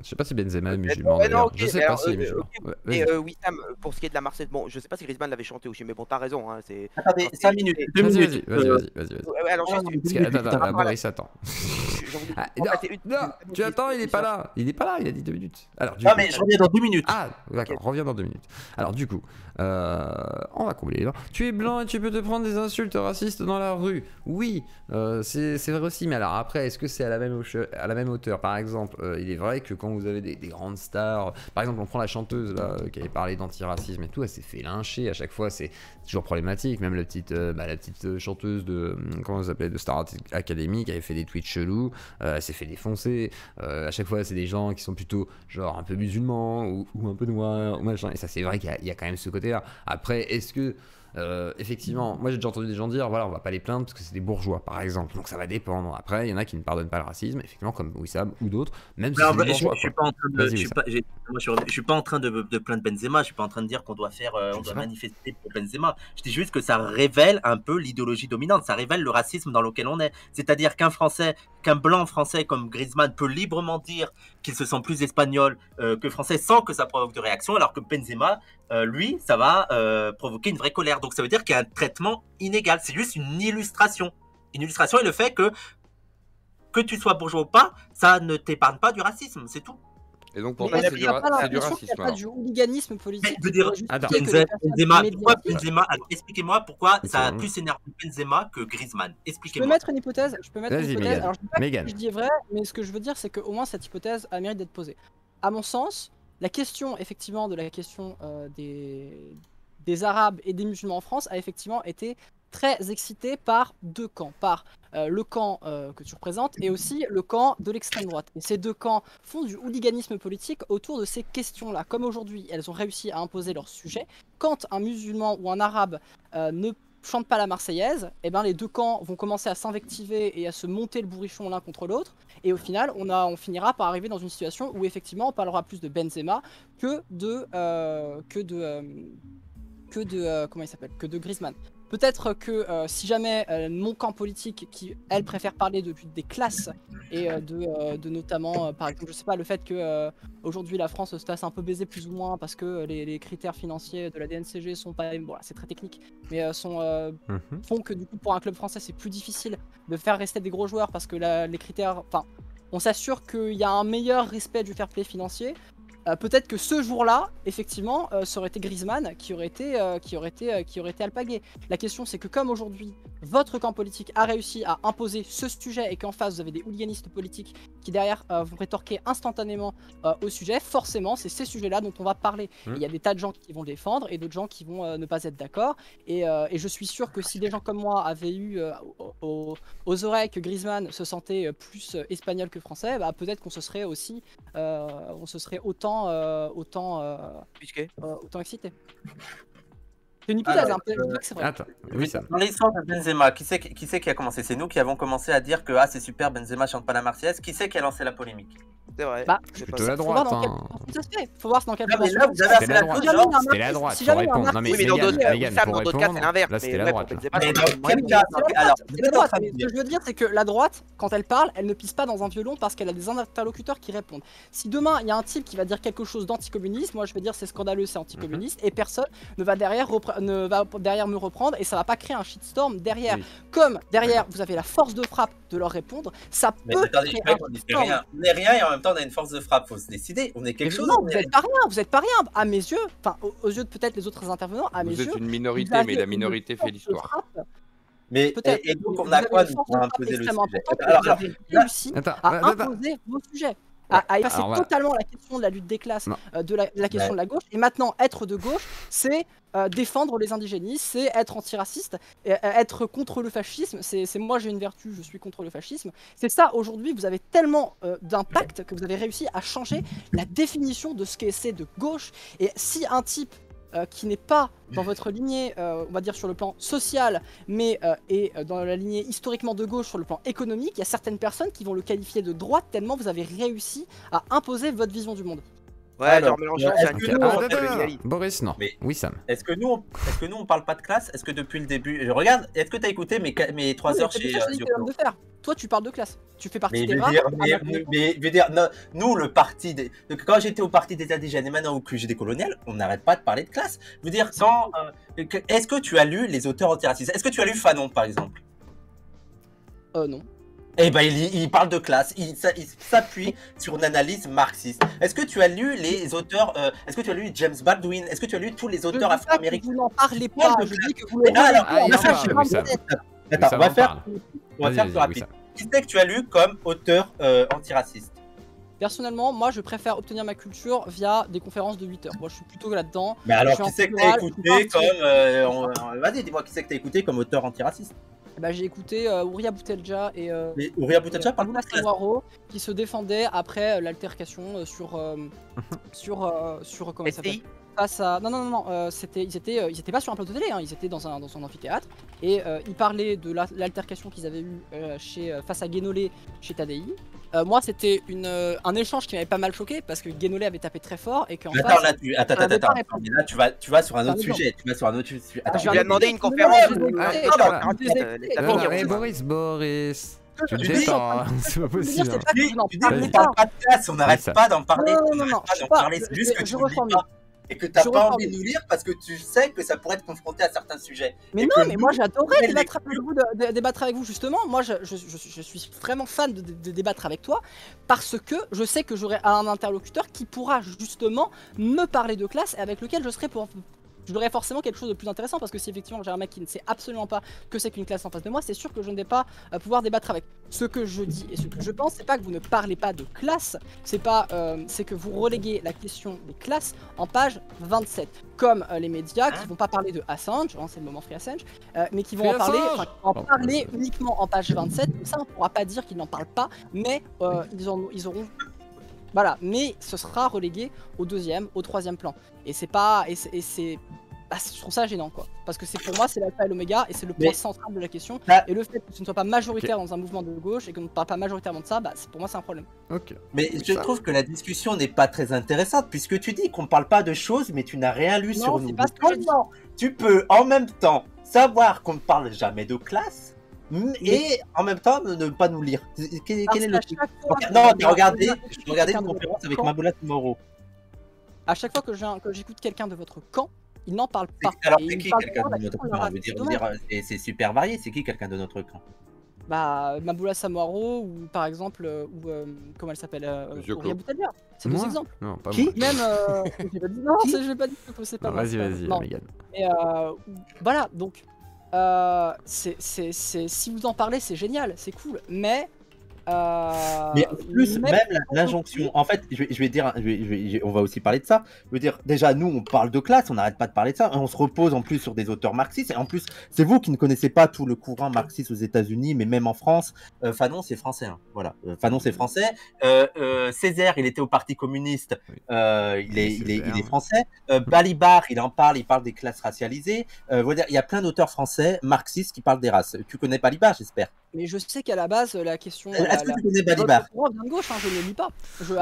Je sais pas si Benzema est Ouais, musulman non, d'ailleurs. ok, Je sais mais pas alors, s'il est musulman. ok. Ouais, Et vas-y. oui, Sam, pour ce qui est de la Marseillaise, bon, je sais pas si Griezmann l'avait chanté aussi, mais bon, t'as raison. Hein, c'est... Attendez, Quand 5 c'est- minutes, c'est- 2 Vas-y, minutes. vas-y. Ouais, alors, juste Parce que, attends, par rapport à la- Boris, attends. j'en voulais- Ah, en non, fait, c'est une- non, tu attends, il est pas là. Il est pas là, il a dit 2 minutes. Alors, du Non, coup- mais je reviens dans 2 minutes. Ah, d'accord, reviens dans 2 minutes. Alors, du coup, on va combler les dents. Tu es blanc et tu peux te prendre des insultes racistes dans la rue. Oui, c'est vrai aussi, mais alors après, est-ce que c'est à la même hauteur? Par exemple, il est vrai que quand vous avez des grandes stars, par exemple, on prend la chanteuse là, qui avait parlé d'antiracisme et tout, elle s'est fait lyncher à chaque fois, c'est toujours problématique. Même la petite chanteuse de, comment ça s'appelait, de Star Academy qui avait fait des tweets chelous, elle s'est fait défoncer. À chaque fois, c'est des gens qui sont plutôt genre un peu musulmans ou un peu noirs ou machin. Et ça, c'est vrai qu'il y a quand même ce côté-là. Après, est-ce que Effectivement, moi j'ai déjà entendu des gens dire, voilà, on va pas les plaindre parce que c'est des bourgeois, par exemple. Donc ça va dépendre. Après, il y en a qui ne pardonnent pas le racisme, effectivement, comme Wissam ou d'autres, même si Non, c'est des bah, bourgeois. je suis quoi. pas en train de, Vas-y, je suis Wissam. pas, je suis pas en train de plaindre Benzema. Je suis pas en train de dire qu'on doit faire, on sais doit pas. manifester pour Benzema. Je dis juste que ça révèle un peu l'idéologie dominante. Ça révèle le racisme dans lequel on est. C'est-à-dire qu'un blanc français comme Griezmann peut librement dire qu'il se sent plus espagnol que français sans que ça provoque de réaction, alors que Benzema, lui, ça va provoquer une vraie colère. Donc ça veut dire qu'il y a un traitement inégal. C'est juste une illustration. Une illustration et le fait que tu sois bourgeois ou pas, ça ne t'épargne pas du racisme, c'est tout. Et donc pour Mais toi, est-ce c'est qu'il n'y a pas du l'impression qu'il n'y a racisme pas alors. du hooliganisme politique Je veux dire, qui pourrait attends. justifier que les personnes Benzema, alors expliquez-moi pourquoi ça a bon. plus énervé Benzema que Griezmann. Je peux Expliquez-moi. mettre une hypothèse. Vas-y, Mégane. Alors, je dis pas Mégane. que je dis vrai, mais ce que je veux dire, c'est qu'au moins cette hypothèse a mérite d'être posée. À mon sens, la question, effectivement, de la question des Arabes et des musulmans en France a effectivement été très excitée par deux camps. Par le camp que tu représentes et aussi le camp de l'extrême droite. Et ces deux camps font du hooliganisme politique autour de ces questions-là. Comme aujourd'hui, elles ont réussi à imposer leur sujet. Quand un musulman ou un arabe ne chante pas la Marseillaise, eh ben les deux camps vont commencer à s'invectiver et à se monter le bourrichon l'un contre l'autre. Et au final, on finira par arriver dans une situation où effectivement on parlera plus de Benzema que de comment il s'appelle, que de Griezmann. Peut-être que si jamais mon camp politique, qui elle préfère parler des classes et de notamment, par exemple, je sais pas, le fait que aujourd'hui la France se fasse un peu baiser plus ou moins parce que les critères financiers de la DNCG sont pas, bon là c'est très technique, mais font que du coup pour un club français c'est plus difficile de faire rester des gros joueurs parce que les critères, enfin, on s'assure qu'il y a un meilleur respect du fair play financier. Peut-être que ce jour-là, effectivement, ça aurait été Griezmann qui aurait été alpagué. La question, c'est que comme aujourd'hui, votre camp politique a réussi à imposer ce sujet et qu'en face, vous avez des hooliganistes politiques qui derrière vont rétorquer instantanément au sujet, forcément, c'est ces sujets-là dont on va parler. Il y a des tas de gens qui vont le défendre et d'autres gens qui vont ne pas être d'accord. Et je suis sûr que si des gens comme moi avaient eu aux oreilles que Griezmann se sentait plus espagnol que français, bah, peut-être qu'on se serait aussi autant excité. C'est une hypothèse, Alors, hein, peut-être que c'est vrai. Attends, oui, ça. Dans l'histoire de Benzema, qui c'est qui a commencé? C'est nous qui avons commencé à dire que c'est super, Benzema chante pas la Marseillaise. Qui c'est qui a lancé la polémique? C'est vrai. Bah, c'est plutôt pas la ça. droite. Faut voir dans quel ça se fait. Faut voir dans quel Non, mais là, vous avez C'était la droite. C'était la droite, Si faut jamais il y a un répondre. Non, mais Oui, mais dans Mégane, d'autres cas, Mégane, Wissam, pour dans d'autres cas, c'est répondre, l'inverse. là, c'était Mais la ouais, droite. pour là. Benzema, Mais c'est dans pas- quel cas Alors, C'est la droite, mais ce que je veux dire, c'est que la droite, quand elle parle, elle ne pisse pas dans un violon parce qu'elle a des interlocuteurs qui répondent. Si demain il y a un type qui va dire quelque chose d'anticommuniste, moi je vais dire c'est scandaleux, c'est anticommuniste, et personne ne va derrière me reprendre et ça va pas créer un shitstorm derrière. Oui. Comme derrière vous avez la force de frappe de leur répondre, ça Mais peut attendez, créer je un on n'est shitstorm. rien. On n'est rien et en même temps on a une force de frappe. Faut se décider. On est quelque chose. Non, on vous est êtes pas rien, vous êtes pas rien. À mes yeux, enfin aux yeux de peut-être les autres intervenants, à mes Vous yeux. êtes une minorité, vous avez mais la une minorité force fait de l'histoire. frappe, Mais peut-être. et donc Vous on a avez quoi une nous force pour de frappe imposer le extrêmement sujet? importante que Alors, vous avez réussi Attends, à attends. imposer vos sujets. À effacer Alors, voilà. totalement la question de la lutte des classes, Non. de la question de la gauche. Et maintenant, être de gauche, c'est défendre les indigénistes, c'est être antiraciste, être contre le fascisme. C'est moi, j'ai une vertu, je suis contre le fascisme. C'est ça, aujourd'hui, vous avez tellement d'impact que vous avez réussi à changer la définition de ce qu'est c'est de gauche. Et si un type qui n'est pas dans votre lignée, on va dire sur le plan social, mais est dans la lignée historiquement de gauche sur le plan économique, il y a certaines personnes qui vont le qualifier de droite tellement vous avez réussi à imposer votre vision du monde. Ouais, Alors, genre mélangeant, est-ce c'est un que Ok, nous, peu- on attends, fait attends, le attends. égalité. Boris, non. Mais- Wissam. Est-ce que nous on parle pas de classe? Est-ce que depuis le début, je regarde, est-ce que tu as écouté mes 3 Oui, heures c'est chez ça que je dis que Zioclo? de faire. Toi, tu parles de classe. Tu fais partie Mais des je veux rares. dire, à ma je veux dire, nous, le parti quand j'étais au parti des indigènes et maintenant au QG des coloniales, on n'arrête pas de parler de classe. Je veux dire, est-ce que tu as lu les auteurs antiracistes? Est-ce que tu as lu Fanon, par exemple? Non. Eh ben, il parle de classe, il s'appuie sur une analyse marxiste. Est-ce que tu as lu les auteurs, est-ce que tu as lu James Baldwin? Est-ce que tu as lu tous les Je auteurs dis pas que afro-américains? vous n'en parlez Parle pas. de Je classe. dis que vous le Ah, alors, Ah, il en relayez. parle, Wissam. Attends, Wissam on va en faire parle. plus Vas-y, rapide. Wissam. Qui c'est que tu as lu comme auteur antiraciste? Personnellement, moi, je préfère obtenir ma culture via des conférences de 8 heures. Moi, je suis plutôt là-dedans. Mais alors, Je suis qui en c'est que t'as plural, écouté je suis comme. Vas-y, dis-moi qui c'est que t'as écouté comme auteur antiraciste? Bah, j'ai écouté Ouria Boutelja et Mais Ouria Boutelja parle pas Abdoulaye de classe. Sawaro qui se défendaient après l'altercation sur comment il s'appelle STI. face à. Non, ils étaient pas sur un plateau télé, hein, ils étaient dans un amphithéâtre. Et ils parlaient de l'altercation qu'ils avaient eue face à Guénolé chez Tadei. Moi, c'était un échange qui m'avait pas mal choqué parce que Guénolé avait tapé très fort et qu'en Attends, face. attends. Mais là, tu vas sur un autre sujet. Tu vas sur un autre sujet. Attends, Je lui ai demandé une conférence. Boris. Tu Tu me dis- détends, c'est pas possible. hein. tu dis qu'on parle pas de classe, on n'arrête ça. pas d'en parler. Non, on non, n'arrête non, pas je d'en sais pas, parler. C'est juste que je tu ne lis reformule. pas. Et que t'as Je pas reformule. envie de nous lire parce que tu sais que ça pourrait être confronté à certains sujets. Mais Et non, que mais nous, moi j'adorais on est débattre avec vous, débattre avec vous justement. Moi je suis vraiment fan de débattre avec toi parce que je sais que j'aurai un interlocuteur qui pourra justement me parler de classe et avec lequel j'aurai forcément quelque chose de plus intéressant parce que si effectivement j'ai un mec qui ne sait absolument pas que c'est qu'une classe en face de moi, c'est sûr que je ne vais pas pouvoir débattre avec. Ce que je dis et ce que je pense, c'est pas que vous ne parlez pas de classe, c'est que vous reléguez la question des classes en page 27, comme les médias qui vont pas parler de Assange, hein, c'est le moment Free Assange, mais qui vont Free Assange parler uniquement en page 27. Comme ça, on pourra pas dire qu'ils n'en parlent pas, mais ils auront. Voilà, mais ce sera relégué au deuxième, au troisième plan. Et c'est pas. Je trouve ça gênant quoi. Parce que pour moi, c'est l'alpha et l'oméga et c'est le point central de la question. Ah. Et le fait que ce ne soit pas majoritaire dans un mouvement de gauche et qu'on ne parle pas majoritairement de ça, pour moi, c'est un problème. Ok. Mais je trouve que la discussion n'est pas très intéressante puisque tu dis qu'on parle pas de choses mais tu n'as rien lu Non, sur c'est nous. pas ce que j'ai dit. Comment tu peux en même temps savoir qu'on ne parle jamais de classe et en même temps ne pas nous lire. Quel est le truc? Non, j'ai regardé une conférence avec Maboula Moro. À chaque fois que j'écoute quelqu'un de votre camp, il n'en parle pas. Alors Et c'est il qui parle quelqu'un pas de notre la camp? radio, c'est Je veux dommage. dire, c'est super varié. C'est qui quelqu'un de notre camp? Maboula Samouaro ou par exemple, comment elle s'appelle, Monsieur Ouria Claude. Boutalia. C'est deux Moi exemples. Non, pas Qui moi. Même, j'ai pas dit non, je vais pas dire que c'est pas Non, moi, Vas-y, c'est pas vas-y, moi. Non. Megan. Et voilà, donc si vous en parlez, c'est génial, c'est cool, mais Mais en plus, même l'injonction, en fait, je vais dire, on va aussi parler de ça. Je veux dire, déjà, nous, on parle de classe, on n'arrête pas de parler de ça. On se repose en plus sur des auteurs marxistes. Et en plus, c'est vous qui ne connaissez pas tout le courant marxiste aux États-Unis, mais même en France. Fanon, c'est français. Hein. Voilà. Fanon, c'est français. Césaire, il était au Parti communiste. Il est français. Balibar, il parle des classes racialisées. Voilà, il y a plein d'auteurs français marxistes qui parlent des races. Tu connais Balibar, j'espère. Mais je sais qu'à la base, la question. Est-ce que tu connais Balibar? Votre vient de gauche, hein, je ne lis pas.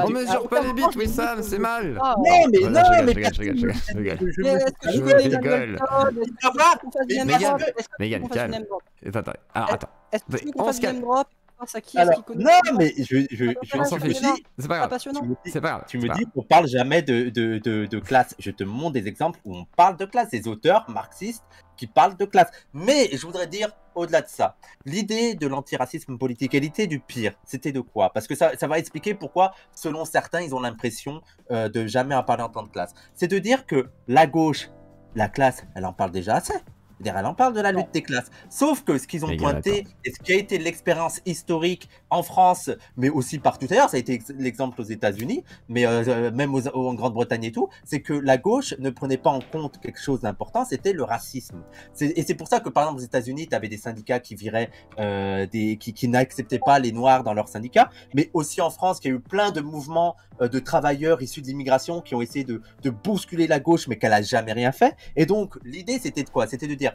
On mesure pas les bites, Wissam, c'est mal. Non, mais Voilà, non, je mais rigole. Mais est-ce que Je tu connais rigole. Daniel Todd? Est-ce que tu veux qu'on fasse du name Megan, drop? Est-ce que tu veux Megan, qu'on fasse du calme. name drop? Attends. Est-ce que tu veux qu'on On fasse se du name calme. drop? Face à qui est-ce Alors, qui connaît? non, mais On s'en fiche. passionnant. C'est pas Pas grave. passionnant. C'est pas grave. tu me c'est pas dis qu'on parle jamais de classe. Je te montre des exemples où on parle de classe, des auteurs marxistes qui parlent de classe. Mais je voudrais dire, au-delà de ça, l'idée de l'antiracisme politique, elle était du pire. C'était de quoi? Parce que ça va expliquer pourquoi, selon certains, ils ont l'impression de jamais en parler en tant que classe. C'est de dire que la gauche, la classe, elle en parle déjà assez. C'est-à-dire, elle en parle de la lutte des classes. Sauf que ce qu'ils ont Mais pointé, et ce qui a été l'expérience historique en France, mais aussi partout ailleurs, ça a été l'exemple aux États-Unis, mais même en Grande-Bretagne et tout, c'est que la gauche ne prenait pas en compte quelque chose d'important, c'était le racisme. Et c'est pour ça que, par exemple, aux États-Unis, tu avais des syndicats qui viraient, qui n'acceptaient pas les Noirs dans leurs syndicats, mais aussi en France, qu'il y a eu plein de mouvements de travailleurs issus de l'immigration qui ont essayé de bousculer la gauche, mais qu'elle n'a jamais rien fait. Et donc, l'idée, c'était de quoi? C'était de dire,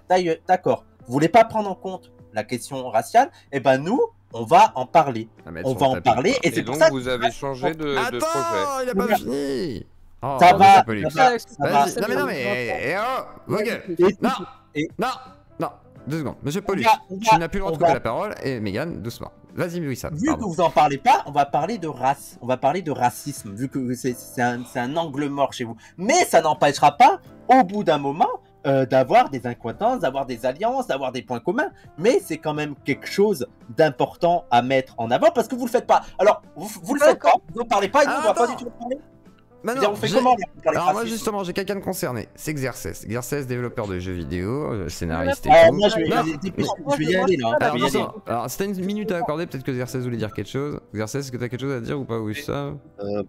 d'accord, vous voulez pas prendre en compte la question raciale, et ben nous, on va en parler. On va en parler, et Et c'est pour donc ça vous avez changé de projet. Attends, il a pas fini. Oh, Ça va, ça peut lui- ça va, ça va. Vas-y, non mais vos gueules. Non, 2 secondes. Monsieur Paulus, tu n'as plus le droit de couper la parole, et Megan, doucement. Vas-y, Wissam. Vu que vous en parlez pas, on va parler de race, on va parler de racisme, vu que c'est un angle mort chez vous. Mais ça n'empêchera pas, au bout d'un moment, d'avoir des incointances, d'avoir des alliances, d'avoir des points communs. Mais c'est quand même quelque chose d'important à mettre en avant, parce que vous le faites pas. Alors, vous le faites pas, vous n'en parlez pas, et nous, on va pas du tout en parler. Bah On fait comment là, pour parler Alors moi racisme? justement j'ai quelqu'un de concerné, c'est Xerxes, développeur de jeux vidéo, scénariste et Ah, tout. moi je vais Non. y aller là. Alors, Je vais y aller. attends, alors si t'as une minute à accorder, peut-être que Xerxes voulait dire quelque chose. Xerxes, est-ce que t'as quelque chose à dire ou pas? Oui, ça.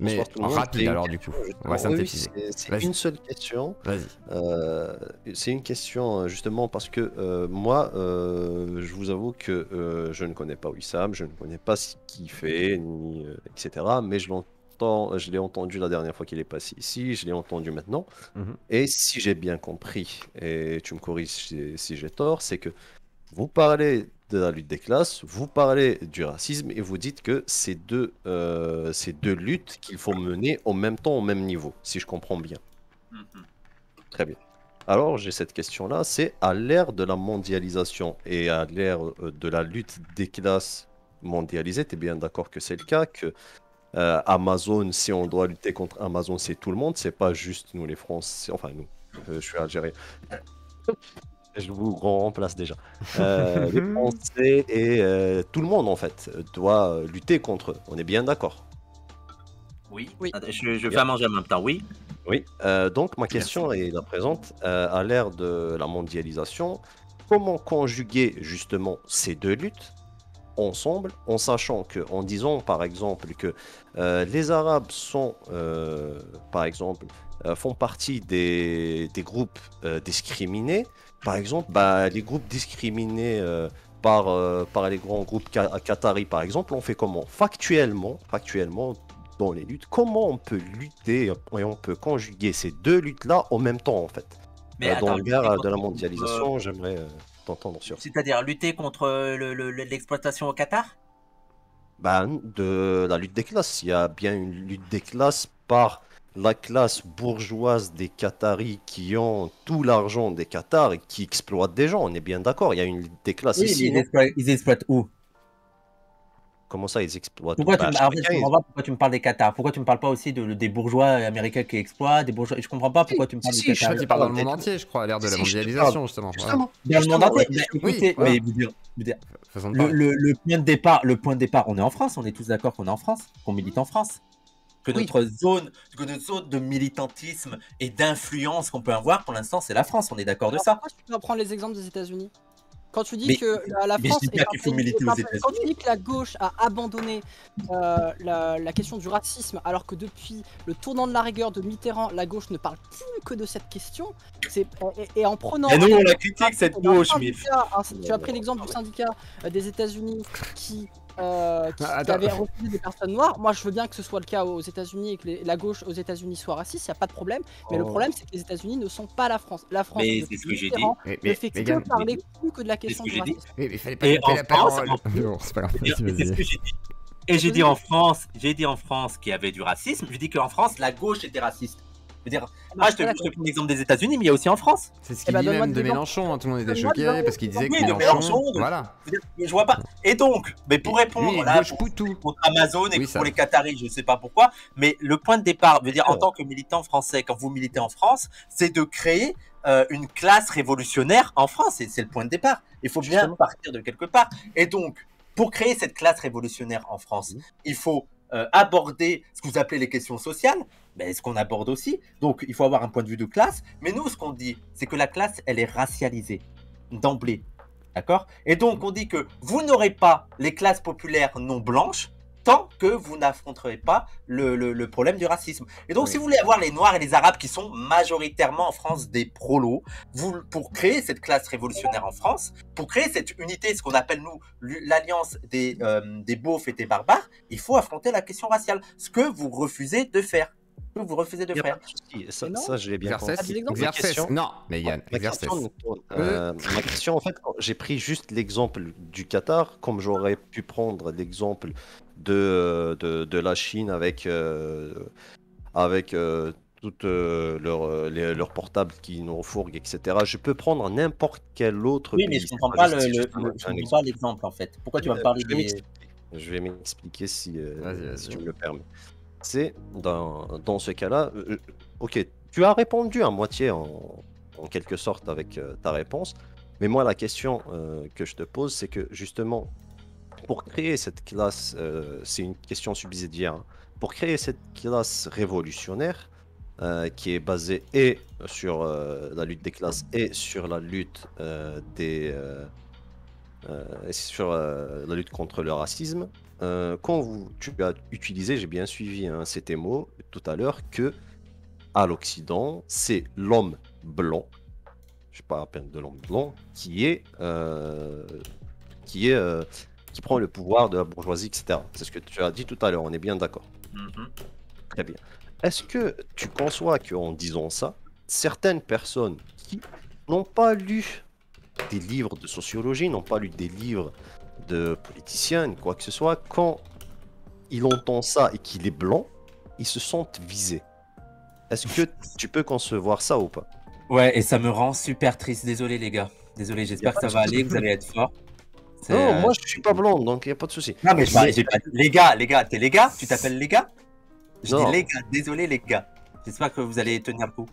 Mais Bonsoir tout le monde. rapide J'ai une alors du coup, question, on va justement. Oui, synthétiser. c'est Vas-y. une seule question. Vas-y. C'est une question justement parce que moi, je vous avoue que je ne connais pas Wissam, je ne connais pas ce qu'il fait, ni, etc. Mais je entendu la dernière fois qu'il est passé ici, je l'ai entendu maintenant. Mhm. Et si j'ai bien compris, et tu me corriges si j'ai tort, c'est que vous parlez de la lutte des classes, vous parlez du racisme et vous dites que c'est deux luttes qu'il faut mener en même temps, au même niveau, si je comprends bien. Très bien. Alors, j'ai cette question-là, c'est à l'ère de la mondialisation et à l'ère de la lutte des classes mondialisées, tu es bien d'accord que c'est le cas, que Amazon, si on doit lutter contre Amazon, c'est tout le monde, c'est pas juste nous les Français, enfin nous, je suis algérien. Je vous remplace déjà. Les Français et tout le monde en fait doit lutter contre eux, on est bien d'accord. Oui. Oui. Attends, je fais à manger en même temps, oui. Oui, donc ma question est la présente. À l'ère de la mondialisation, comment conjuguer justement ces deux luttes ensemble, en sachant que, en disant par exemple que les Arabes sont, par exemple, font partie des groupes discriminés. Par exemple, bah, les groupes discriminés par les grands groupes qataris, par exemple, on fait comment? Factuellement, dans les luttes, comment on peut lutter et on peut conjuguer ces deux luttes-là en même temps, en fait. Mais Dans attends, l'ère de la mondialisation, j'aimerais t'entendre sur ça. c'est-à-dire lutter contre l'exploitation au Qatar? Bah, de la lutte des classes. Il y a bien une lutte des classes par la classe bourgeoise des Qataris qui ont tout l'argent des Qatars et qui exploitent des gens. On est bien d'accord. Il y a une lutte des classes Oui, ici. mais Non ils exploitent où? Comment ça, ils exploitent? Pourquoi Bah, en fait, je chacun, comprends pas pourquoi tu me parles des Qatars. Pourquoi tu me parles pas aussi des bourgeois américains qui exploitent, des bourgeois. Je comprends pas pourquoi tu me parles si, des je En Qataris. fait, il parle dans le monde entier, je crois, à l'ère de la Si, je te mondialisation, justement. Voilà. Justement. Dans le monde Justement, entier. ouais. Mais Oui, écoutez, voilà. mais je veux dire, Façon de parler. le point de départ, on est en France, on est tous d'accord qu'on est en France, qu'on milite en France. Que Oui. notre zone de militantisme et d'influence qu'on peut avoir, pour l'instant, c'est la France, on est d'accord de Alors, ça. pourquoi tu dois prendre les exemples des États-Unis? Quand tu dis Mais- que la mais je France dis est pas un qu'il faut pays- militer aux quand États-Unis. tu dis que la gauche a abandonné la question du racisme, alors que depuis le tournant de la rigueur de Mitterrand, la gauche ne parle plus que de cette question, et en prenant... Mais nous, on la critique, cette d'un gauche, mais syndicat, tu as pris l'exemple du syndicat des États-Unis qui avait refusé des personnes noires. Moi, je veux bien que ce soit le cas aux États-Unis et que la gauche aux États-Unis soit raciste, il n'y a pas de problème. Mais le problème, c'est que les États-Unis ne sont pas la France. La France, Mais depuis c'est ce que j'ai dit. Mitterrand, Mais- ne mais- fait que Megan, parler plus que de la question ce que du j'ai dit. racisme. Mais il fallait pas Et couper en la France, parole. Bon, c'est pas grave, Et vas-y, c'est ce vas-y. que j'ai dit. Et j'ai dit en France qu'il y avait du racisme. J'ai dit qu'en France, la gauche était raciste. Je veux dire, je te prends l'exemple des États-Unis, mais il y a aussi en France. C'est ce Eh qu'il ben, dit donne-moi même des de exemples. Mélenchon, hein, tout le monde était Donne-moi des choqué exemples. parce qu'il disait que Oui, de Mélenchon... Mélenchon, Voilà. Je vois pas. Et donc, mais pour répondre Lui, là, gauche poutou. contre Amazon et Oui, pour ça. les Qataris, je sais pas pourquoi, mais le point de départ, je veux dire, en Alors. tant que militant français, quand vous militez en France, c'est de créer une classe révolutionnaire en France. Et c'est le point de départ. Il faut bien Justement. partir de quelque part. Et donc, pour créer cette classe révolutionnaire en France, il faut aborder ce que vous appelez les questions sociales, mais ce qu'on aborde aussi. Donc, il faut avoir un point de vue de classe. Mais nous, ce qu'on dit, c'est que la classe, elle est racialisée d'emblée. D'accord? Et donc, on dit que vous n'aurez pas les classes populaires non blanches tant que vous n'affronterez pas le problème du racisme. Et donc, Oui. si vous voulez avoir les Noirs et les Arabes qui sont majoritairement en France des prolos, pour créer cette classe révolutionnaire en France, pour créer cette unité, ce qu'on appelle nous l'alliance des beaufs et des barbares, il faut affronter la question raciale, ce que vous refusez de faire. Ce que vous refusez de Il y a faire. pas de souci. Ça, Non. ça, je l'ai bien Exercice. compris. des exemples. Ma Exercice. question- Non, Megan, Ma exercice. ma question, en fait, j'ai pris juste l'exemple du Qatar, comme j'aurais pu prendre l'exemple de la Chine avec toutes leurs portables qui nous refourguent, etc. Je peux prendre n'importe quel autre Oui, mais pays. je c'est comprends pas pas juste- c'est juste je un comprends exemple. pas l'exemple en fait. Pourquoi tu vas me parler Je vais des... m'expliquer. Je vais m'expliquer si Vas-y. tu me le permets. C'est dans ce cas-là, ok, tu as répondu à moitié en quelque sorte avec ta réponse, mais moi la question que je te pose, c'est que justement, pour créer cette classe, c'est une question subsidiaire, hein, pour créer cette classe révolutionnaire qui est basée et sur la lutte des classes et sur la lutte la lutte contre le racisme. Tu as utilisé, j'ai bien suivi hein, ces mots tout à l'heure, que à l'Occident, c'est l'homme blanc, je parle à peine de l'homme blanc, qui prend le pouvoir de la bourgeoisie, etc. C'est ce que tu as dit tout à l'heure, on est bien d'accord. Très bien. Est-ce que tu conçois qu'en disant ça, certaines personnes qui n'ont pas lu des livres de sociologie, n'ont pas lu des livres de politiciens, ni quoi que ce soit, quand ils entendent ça et qu'il est blanc, ils se sentent visés. Est-ce que tu peux concevoir ça ou pas? Ouais, et ça me rend super triste. Désolé, les gars. Désolé, j'espère que ça va aller, que vous allez être forts. Non, moi je suis pas blanc, donc il n'y a pas de souci. Non, mais j'ai pas... Les gars, t'es les gars? Tu t'appelles les gars? Je dis les gars, désolé, les gars. J'espère que vous allez tenir le coup.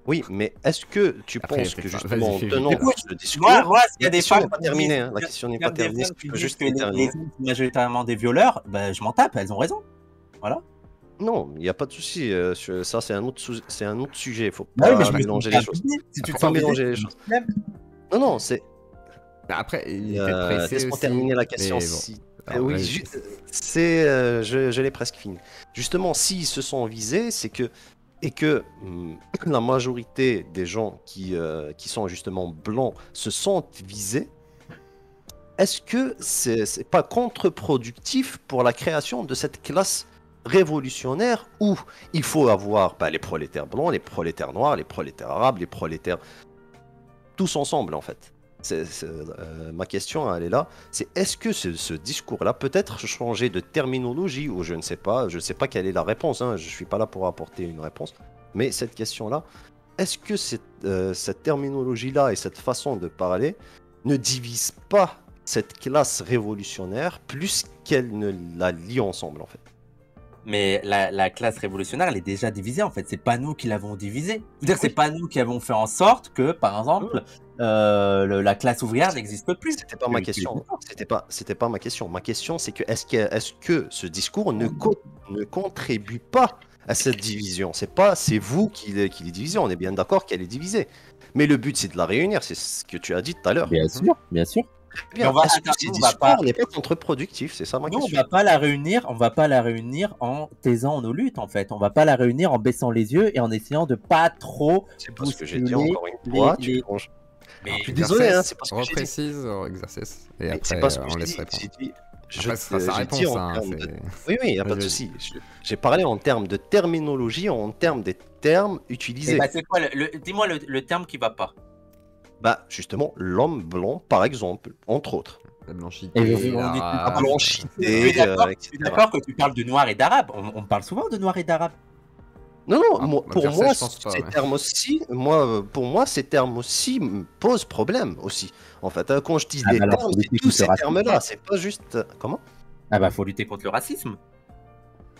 Oui, mais est-ce que tu Après, penses c'est que pas- justement en vas-y, tenant Écoute, ce discours, Moi, s'il y a la des question femmes n'est pas qui terminée, disent- hein, la question n'est s'il y a pas des terminée, femmes si qui tu peux disent juste que les terminer. hommes sont majoritairement des violeurs, bah, je m'en tape, elles ont raison. Voilà. Non, il n'y a pas de souci, ça c'est un autre sujet, il faut Bah oui, pas mais je me mélanger sens les choses. visé. Si tu Faut te pas sens visé, mélanger les c'est un choses. problème. Non, non, c'est... Bah, après, il était pressé Laisse-moi aussi, terminer la question. mais bon. Si... Alors, oui, vas-y. je l'ai presque fini. Justement, s'ils se sont visés, c'est que... Et que la majorité des gens qui sont justement blancs se sentent visés, est-ce que c'est pas contre-productif pour la création de cette classe révolutionnaire où il faut avoir les prolétaires blancs, les prolétaires noirs, les prolétaires arabes, les prolétaires... tous ensemble en fait. Ma question, elle est là. C'est est-ce que ce discours-là peut être changé de terminologie ou je ne sais pas quelle est la réponse. Hein, je suis pas là pour apporter une réponse. Mais cette question-là, est-ce que cette terminologie-là et cette façon de parler ne divise pas cette classe révolutionnaire plus qu'elle ne la lie ensemble en fait? Mais la classe révolutionnaire, elle est déjà divisée en fait. C'est pas nous qui l'avons divisée. C'est-à-dire, c'est pas nous qui avons fait en sorte que, par exemple, la classe ouvrière n'existe plus. C'était pas ma question. C'était pas ma question. Ma question, c'est que est-ce que ce discours ne contribue pas à cette division? C'est vous qui les divisez. On est bien d'accord qu'elle est divisée. Mais le but, c'est de la réunir. C'est ce que tu as dit tout à l'heure. Bien sûr, bien sûr. Bien. Est-ce que ce discours n'est pas contre-productif? C'est ça ma Nous, question. on va pas la réunir en taisant nos luttes en fait. On va pas la réunir en baissant les yeux et en essayant de pas trop. C'est pas ce que j'ai dit encore une fois. Mais je suis désolé, hein, c'est pas ce que j'ai dit. Reprécise exercice. Et Mais après, c'est pas ce que on j'ai laisse dit. répondre. Après, ce sera sa j'ai réponse, dit en hein, termes c'est- de... Oui, il n'y a pas de Vas-y. souci. J'ai parlé en termes de terminologie, en termes des termes utilisés. c'est quoi dis-moi le terme qui va pas. Bah, justement, l'homme blanc, par exemple, entre autres. La blanchité, Et on dit- l'arabe, La blanchité, Je suis d'accord etc. que tu parles de noir et d'arabe. On parle souvent de noir et d'arabe. Non, non, Ah, moi, bah, pour percé, moi, je pense pas, ces ouais. termes aussi, ces termes aussi me posent problème aussi. En fait, hein, quand je dis Ah, des bah alors, termes, faut c'est lutter tous contre ces le racisme. termes-là. C'est pas juste. Comment? Ah bah faut lutter contre le racisme.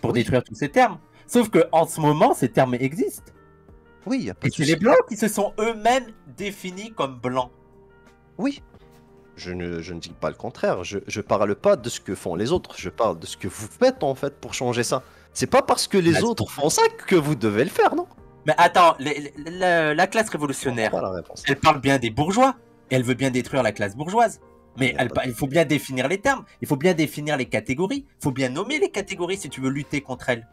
Pour Oui. détruire tous ces termes. Sauf que en ce moment, ces termes existent. Oui, il n'y a pas Et de c'est souci. les blancs qui se sont eux-mêmes définis comme blancs. Oui. Je ne dis pas le contraire. Je parle pas de ce que font les autres. Je parle de ce que vous faites en fait pour changer ça. C'est pas parce que les Bah, autres font ça que vous devez le faire, non? Mais attends, la classe révolutionnaire, Voilà la réponse. elle parle bien des bourgeois. Et elle veut bien détruire la classe bourgeoise. Mais Y a pas de- il faut bien définir les termes. Il faut bien définir les catégories. Il faut bien nommer les catégories si tu veux lutter contre elles.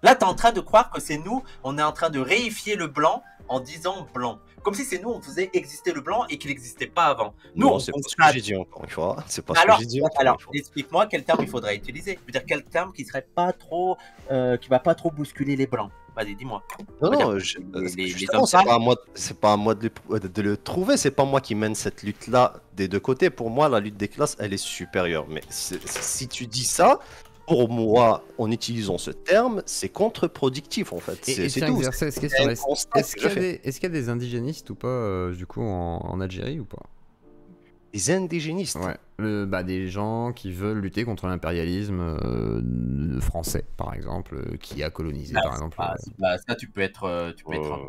Là, tu es en train de croire que c'est nous, on est en train de réifier le blanc en disant blanc. Comme si c'est nous, on faisait exister le blanc et qu'il n'existait pas avant. Nous, Non, on c'est pas ce que constate. j'ai dit encore une fois. C'est pas ce Alors, que j'ai dit encore alors une fois. explique-moi quel terme il faudrait utiliser. Je veux dire, quel terme qui serait pas trop, qui va pas trop bousculer les blancs. Vas-y, dis-moi. Non, On va non, dire les justement, hommes c'est pas parlent. à moi, de le trouver, c'est pas moi qui mène cette lutte-là des deux côtés. Pour moi, la lutte des classes, elle est supérieure. Mais si tu dis ça, pour moi, en utilisant ce terme, c'est contre-productif en fait. Et C'est tiens, tout. exercer, est-ce C'est un constat est-ce que qu'il je y a fais. des- est-ce qu'il y a des indigénistes ou pas, du coup, en Algérie ou pas? Les indigénistes. Ouais, des gens qui veulent lutter contre l'impérialisme français, par exemple, qui a colonisé, par exemple. Ça, tu peux être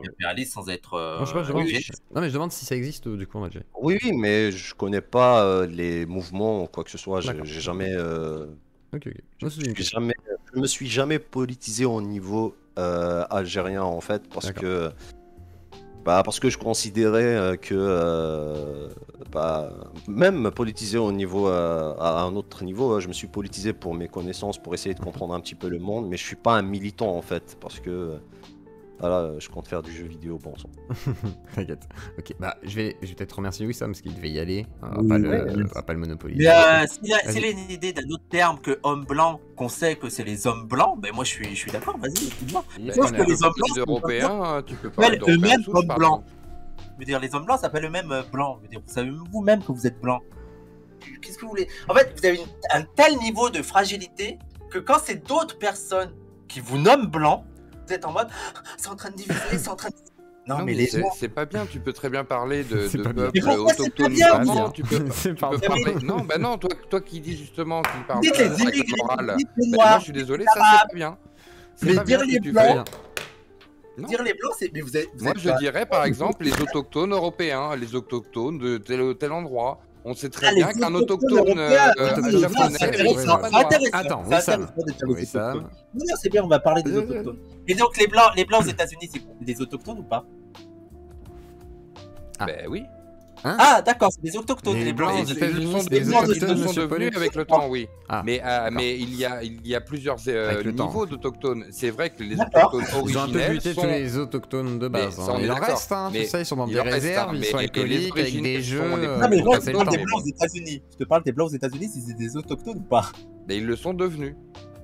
impérialiste sans être. Non, je sais pas, je demande, oui, non, mais je demande si ça existe du coup en Algérie. Oui, oui, mais je connais pas les mouvements ou quoi que ce soit. D'accord. J'ai jamais, Ok, ok. Non, c'est une question. je me suis jamais politisé au niveau algérien en fait, parce que je considérais que même politisé au niveau à un autre niveau, je me suis politisé pour mes connaissances, pour essayer de comprendre un petit peu le monde, mais je suis pas un militant en fait, parce que Ah là, je compte faire du jeu vidéo, bon sang. T'inquiète. Ok, bah je vais peut-être remercier Wissam parce qu'il devait y aller. On Oui, va pas le monopoliser. Mais s'il a Vas-y. une idée d'un autre terme que homme blanc, qu'on sait que c'est les hommes blancs, ben moi je suis d'accord, vas-y, dis-moi. Il Sauf que les hommes les blancs, Européens, tu peux pas. s'appellent eux-mêmes hommes blancs. Je veux dire, les hommes blancs s'appellent eux-mêmes blancs. Je veux dire, vous savez vous-même que vous êtes blanc. Qu'est-ce que vous voulez? En fait, vous avez un tel niveau de fragilité que quand c'est d'autres personnes qui vous nomment blanc, vous êtes en mode c'est en train de diviser, c'est en train de. Non, mais les gens. c'est pas bien, tu peux très bien parler de C'est pas bien. peuples Mais pourquoi c'est pas autochtones bien, blancs, bien. tu peux C'est pas tu peux bien. parler. Non, bah non, toi qui dis justement, qui parle Dites les avec la immigrés, morale. dites les Bah, noirs, moi je suis désolé, ça c'est pas bien. C'est Mais pas bien dire ce que les tu blancs, fais. Non. dire les blancs, c'est. Mais vous êtes. Moi je dirais par exemple les autochtones européens, les autochtones de tel ou tel endroit. On sait très bien qu'un autochtone japonais, c'est il intéressant. n'a pas le droit. Attends, C'est Wissam. intéressant d'être les Wissam. autochtones. Non, c'est bien, on va parler des autochtones. Et donc les blancs aux États-Unis, c'est des autochtones ou pas? Ben oui. Ah, d'accord, c'est des autochtones. Les Les blancs blancs aux aux Ils États-Unis, le sont c'est des devenus, autochtones, ils le sont monsieur devenus Pollux. avec le temps, oui. Ah, Mais d'accord. il y a plusieurs Avec le temps. niveaux d'autochtones. C'est vrai que les D'accord. autochtones Ils ont un peu originels buté sont... tous les autochtones de base. Mais ça, on est Il en d'accord. reste, hein, tu Mais sais, ils sont dans il des en reste, réserves, hein, ils mais sont les alcooliques avec origines des jeux. sont les Non, mais pour moi, passer je le parle temps. des blancs aux États-Unis. Je te parle des blancs aux États-Unis, si c'est des autochtones ou pas. Mais ils le sont devenus.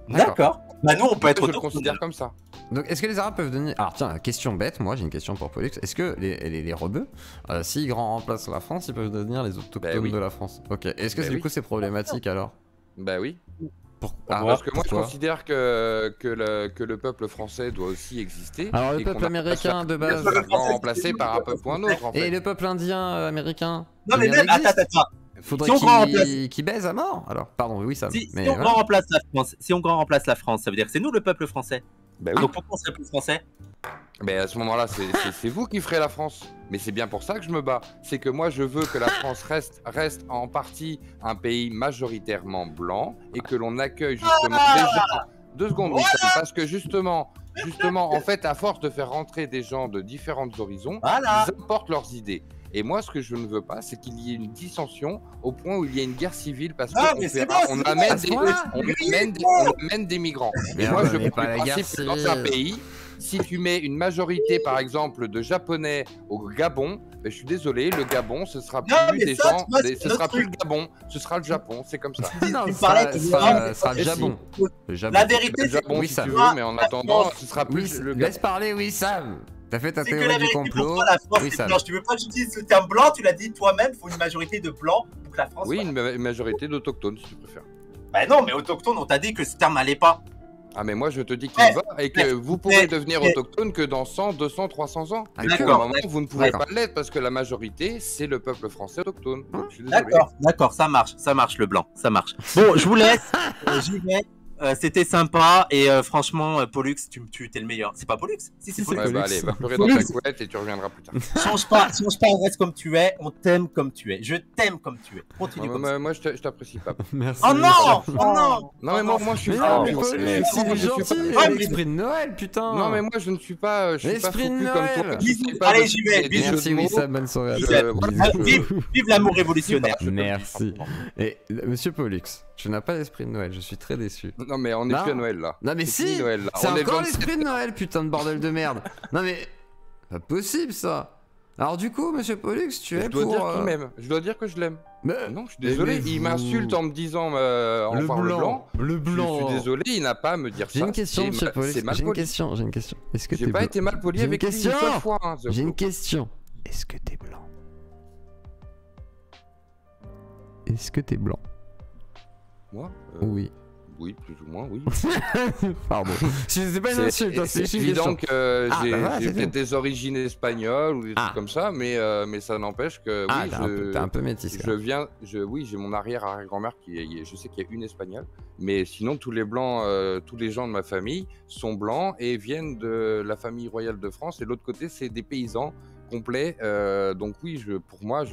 D'accord. Bah, nous, on peut être Je le autochtones. considère comme ça. Donc, est-ce que les Arabes peuvent devenir. Alors, tiens, question bête, moi j'ai une question pour Pollux. Est-ce que les rebeux, s'ils remplacent la France, ils peuvent devenir les autochtones oui. de la France? Ok. Est-ce que Ben du oui. coup c'est problématique alors? Bah oui. Parce Parce que moi je considère que le peuple français doit aussi exister. Alors, le et peuple qu'on a américain de base. pas remplacé par un peuple ou un autre en Et fait. le peuple indien américain? Non, mais il même, existe. attends. Faudrait Si on grand remplace- qu'il baise à mort alors. Pardon, oui, ça. Si Mais on voilà. grand remplace la France, ça veut dire que c'est nous le peuple français. Bah oui. Donc pourquoi on serait plus français? Mais à ce moment-là, c'est vous qui ferez la France. Mais c'est bien pour ça que je me bats. C'est que moi, je veux que la France reste en partie un pays majoritairement blanc et que l'on accueille justement des gens. 2 secondes, Wissam, parce que justement, en fait, à force de faire rentrer des gens de différents horizons, Voilà. ils apportent leurs idées. Et moi, ce que je ne veux pas, c'est qu'il y ait une dissension au point où il y ait une guerre civile parce Ah, qu'on mais c'est bon, on c'est amène bon, on amène des migrants. Mais Et moi, non, je mais pars pas du la guerre principe que dans un civile. pays, si tu mets une majorité, par exemple, de Japonais au Gabon, ben, je suis désolé, le Gabon, ce sera plus mais des ça, gens, tu vois, c'est ce notre sera plus le truc. Gabon, ce sera le Japon, c'est comme ça. Non, Tu ça parlais de- sera le Et Japon. si- Le Japon. La vérité, Le c'est Japon, oui, si ça tu va. veux, mais en attendant, ce sera Oui, plus le laisse Gabon. parler, oui, Sam. T'as fait ta c'est que la théorie du vérité pour complot. toi, la France Oui, est Sam. blanche. Tu veux pas que j'utilise ce terme blanc, tu l'as dit toi-même, il faut une majorité de blancs pour que la France Oui, soit. une majorité d'autochtones, si tu préfères. Bah non, mais autochtone, on t'a dit que ce terme allait pas. Ah, mais moi, je te dis qu'il Ouais, va et que vous pourrez devenir autochtone que dans 100, 200, 300 ans. Ah, Mais pour le d'accord, moment, vous ne pourrez d'accord. pas l'être parce que la majorité, c'est le peuple français autochtone. Donc, je suis désolé. D'accord, ça marche le blanc, ça marche. Bon, je vous laisse, j'y vais. C'était sympa et franchement, Pollux, t'es le meilleur. C'est pas Pollux? Si, c'est Pollux. Ouais, bah, allez, va pleurer dans ta couette et tu reviendras plus tard. Change pas, reste comme tu es. On t'aime comme tu es. Je t'aime comme tu es. Continue comme ça. Moi, je t'apprécie pas. Merci. Oh non, oh non. Non, mais moi, je suis Mais pas. non, je mais suis- Pollux, je suis- il est je suis pas- gentil, Ouais, mais- l'esprit de Noël, putain. Non, mais moi, je ne suis pas. Je suis pas L'esprit de foutu comme toi. Noël. Je Bisous. sais pas Allez, de- j'y vais. des Bisous. jeux de Merci, mots. Wissam, bonne soirée à Je- toi. voilà. Vive l'amour révolutionnaire. Je te le dis, Merci. franchement. Et monsieur Pollux, tu n'as pas l'esprit de Noël, je suis très déçu. Non, mais on n'est Non. plus à Noël là. Non mais C'est fini, si, Noël, là. c'est On est le encore 27. l'esprit de Noël, putain de bordel de merde. Non mais, pas possible ça. Alors du coup, monsieur Pollux, tu Je es dois pour... dire qu'il m'aime. Je dois dire que je l'aime. Mais- Non, je suis désolé. mais Il vous- m'insulte en me disant le enfin, blanc, le Je blanc. suis désolé, il n'a pas à me dire J'ai ça. une question, C'est monsieur ma- Pollux. C'est mal J'ai une poli. question. Est-ce que J'ai t'es pas blanc? été mal poli J'ai une avec lui une question. seule fois. Hein, J'ai une Zoko. question. Est-ce que t'es blanc? Est-ce que t'es blanc? Moi Oui. Oui, plus ou moins, oui. Pardon. C'est pas une insulte, hein, c'est juste une évident question. que Ah, j'ai bah voilà, j'ai c'est peut-être tout. des origines espagnoles ou des Ah. trucs comme ça, mais ça n'empêche que Ah, oui, t'es un peu métis. je viens, oui, j'ai mon arrière-grand-mère je sais qu'il y a une espagnole, mais sinon tous les blancs, tous les gens de ma famille sont blancs et viennent de la famille royale de France et l'autre côté c'est des paysans complets, donc oui, pour moi,